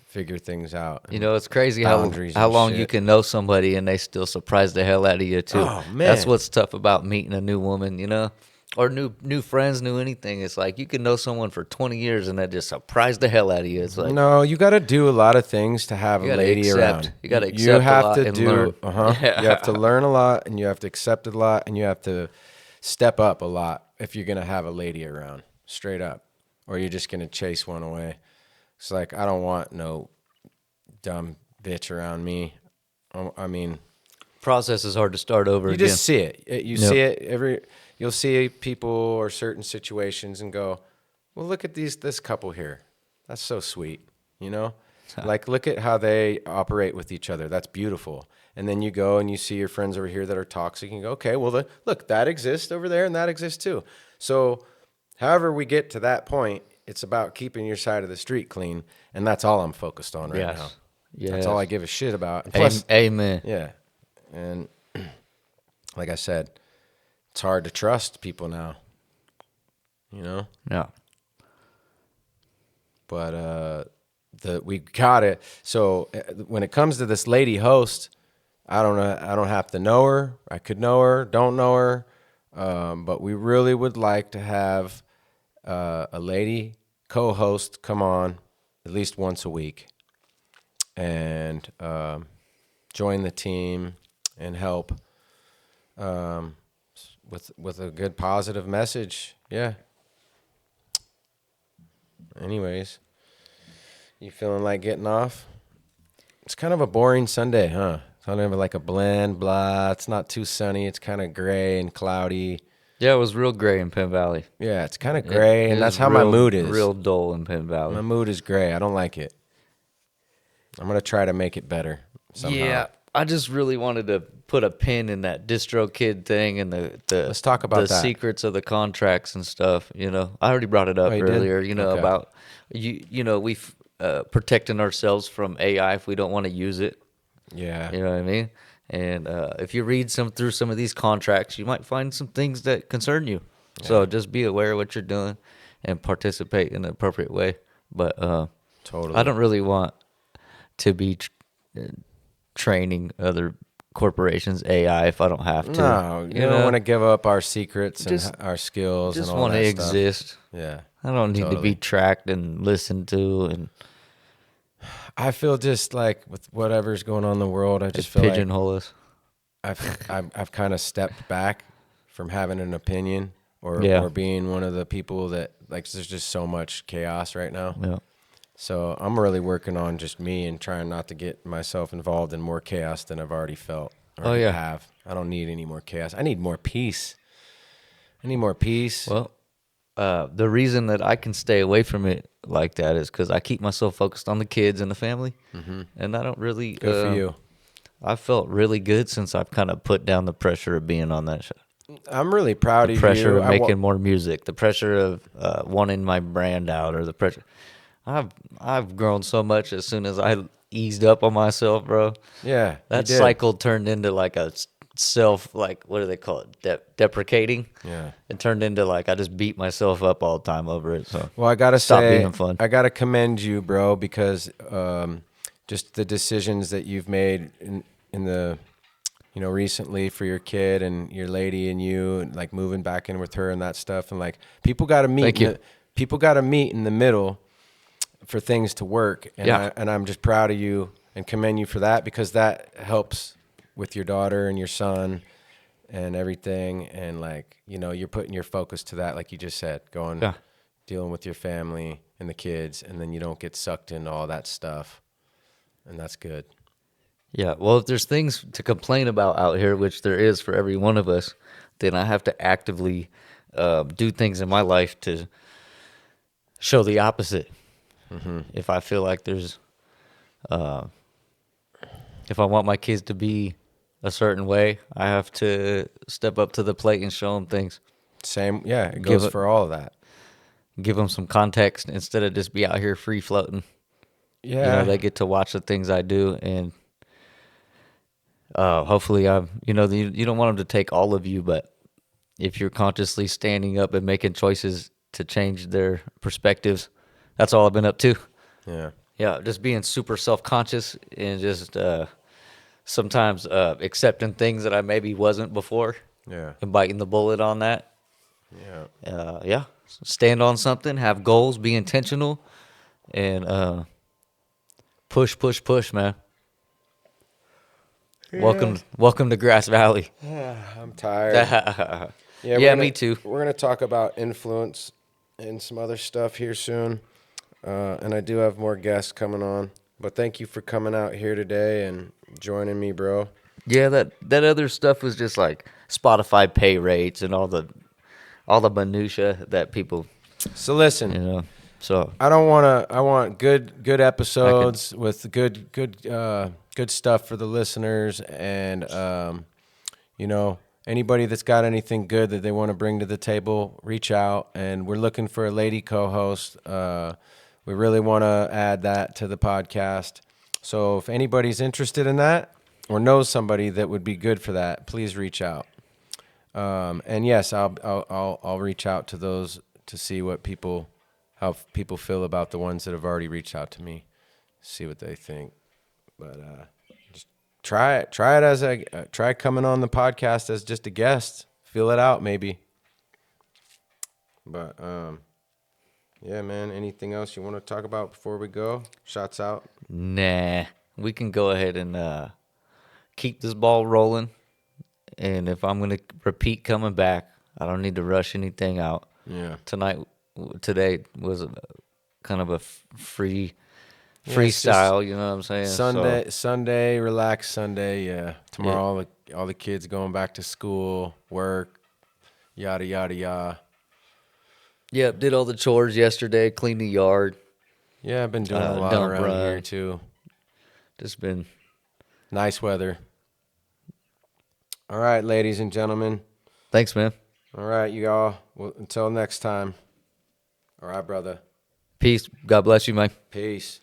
figure things out. You know, it's crazy how Boundaries how and long you shit. can know somebody and they still surprise the hell out of you too. Oh, That's man. what's tough about meeting a new woman, or new friends, new anything. It's like you can know someone for 20 years and that just surprise the hell out of you. It's like No, you got to do a lot of things to have a gotta lady accept. around. You gotta You accept a have lot to and do, learn. You have to learn a lot, and you have to accept a lot, and you have to step up a lot if you're gonna have a lady around, straight up, or you're just gonna chase one away. It's like, I don't want no dumb bitch around me. I mean, process is hard to start over you again. just see it. You Yep. see it you'll see people or certain situations and go, well, look at this couple here. That's so sweet, Like, look at how they operate with each other. That's beautiful. And then you go and you see your friends over here that are toxic and go, okay, well, look, that exists over there and that exists too. So however we get to that point, it's about keeping your side of the street clean, and that's all I'm focused on right now. Yes. That's all I give a shit about. And plus, Amen. yeah, and like I said, it's hard to trust people now. You know, Yeah. but we got it. So when it comes to this lady host, I don't know. I don't have to know her. I could know her. Don't know her. But we really would like to have a lady co-host come on at least once a week and join the team and help with a good positive message. Yeah. Anyways, you feeling like getting off? It's kind of a boring Sunday, huh? It's kind of like a bland blah. It's not too sunny. It's kind of gray and cloudy. Yeah, it was real gray in Penn Valley. Yeah, it's kind of gray, It and that's is how my real- mood is. Real dull in Penn Valley. My mood is gray. I don't like it. I'm going to try to make it better somehow. Yeah, I just really wanted to put a pin in that distro kid thing and the Let's talk about the that. secrets of the contracts and stuff. You know, I already brought it up Oh, you did? earlier. You know Okay. about we protecting ourselves from AI if we don't want to use it. Yeah. You know what I mean? And if you read through some of these contracts, you might find some things that concern you. So just be aware of what you're doing and participate in the appropriate way. But Totally. I don't really want to be training other corporations AI if I don't have to. No, you don't want to give up our secrets and Just- our skills and Just all want that to stuff. exist. Yeah. I don't need to Totally. be tracked and listened to and I feel just like with whatever's going on in the world, I just feel like pigeonhole us. I've kind of stepped back from having an opinion or Yeah. or being one of the people that like there's just so much chaos right now. Yeah. So I'm really working on just me and trying not to get myself involved in more chaos than I've already felt. Or Oh, yeah. have. I don't need any more chaos. I need more peace. I need more peace. Well, the reason that I can stay away from it like that is because I keep myself focused on the kids and the family, and I don't really. Good for you. I felt really good since I've kind of put down the pressure of being on that show. I'm really proud The of pressure you. of making more music, the pressure of wanting my brand out, or the pressure. I've grown so much as soon as I eased up on myself, bro. Yeah, you That did. cycle turned into like a self, like what do they call it, deprecating. Yeah. It turned into like I just beat myself up all the time over it. So Well, I gotta Stop say, being fun. I gotta commend you, bro, because just the decisions that you've made in the, recently for your kid and your lady and you, and like moving back in with her and that stuff, and like people got to meet. Thank you. People got to meet in the middle for things to work, and Yeah. I'm just proud of you and commend you for that because that helps with your daughter and your son and everything, and like you're putting your focus to that, like you just said, going. Yeah. Dealing with your family and the kids, and then you don't get sucked into all that stuff, and that's good. yeah, well, if there's things to complain about out here, which there is for every one of us, then I have to actively do things in my life to show the opposite. If I feel like there's, if I want my kids to be a certain way, I have to step up to the plate and show them things. Same, yeah, it Give goes it- for all of that. Give them some context instead of just be out here free floating. Yeah, They get to watch the things I do, and hopefully, you don't want them to take all of you, but if you're consciously standing up and making choices to change their perspectives, that's all I've been up to. yeah, Yeah, just being super self-conscious and just sometimes accepting things that I maybe wasn't before yeah, and biting the bullet on that. yeah. Yeah, stand on something, have goals, be intentional, and push, man. Welcome to Grass Valley. I'm tired. Yeah, we're gonna- me too. We're gonna talk about influence and some other stuff here soon, and I do have more guests coming on. But thank you for coming out here today and joining me, bro. Yeah, that other stuff was just like Spotify pay rates and all the minutia that people, So listen, So I don't want to. I want good episodes with good stuff for the listeners, and anybody that's got anything good that they want to bring to the table, reach out. And we're looking for a lady co-host. We really want to add that to the podcast. So if anybody's interested in that or knows somebody that would be good for that, please reach out. And yes, I'll reach out to those to see how people feel about the ones that have already reached out to me, see what they think. But just try it as try coming on the podcast as just a guest, feel it out maybe. But yeah, man. Anything else you want to talk about before we go? Shots out. Nah, we can go ahead and keep this ball rolling. And if I'm going to repeat coming back, I don't need to rush anything out. Yeah. Today was kind of a freestyle, you know what I'm saying? Sunday, relax Sunday. Yeah. Tomorrow, all the kids going back to school, work, yada, yada, yada. Yep, did all the chores yesterday, cleaned the yard. Yeah, I've been doing a lot dump around run. here too. Just been Nice weather. All right, ladies and gentlemen. Thanks, man. All right, you all. Well, until next time. All right, brother. Peace. God bless you, man. Peace.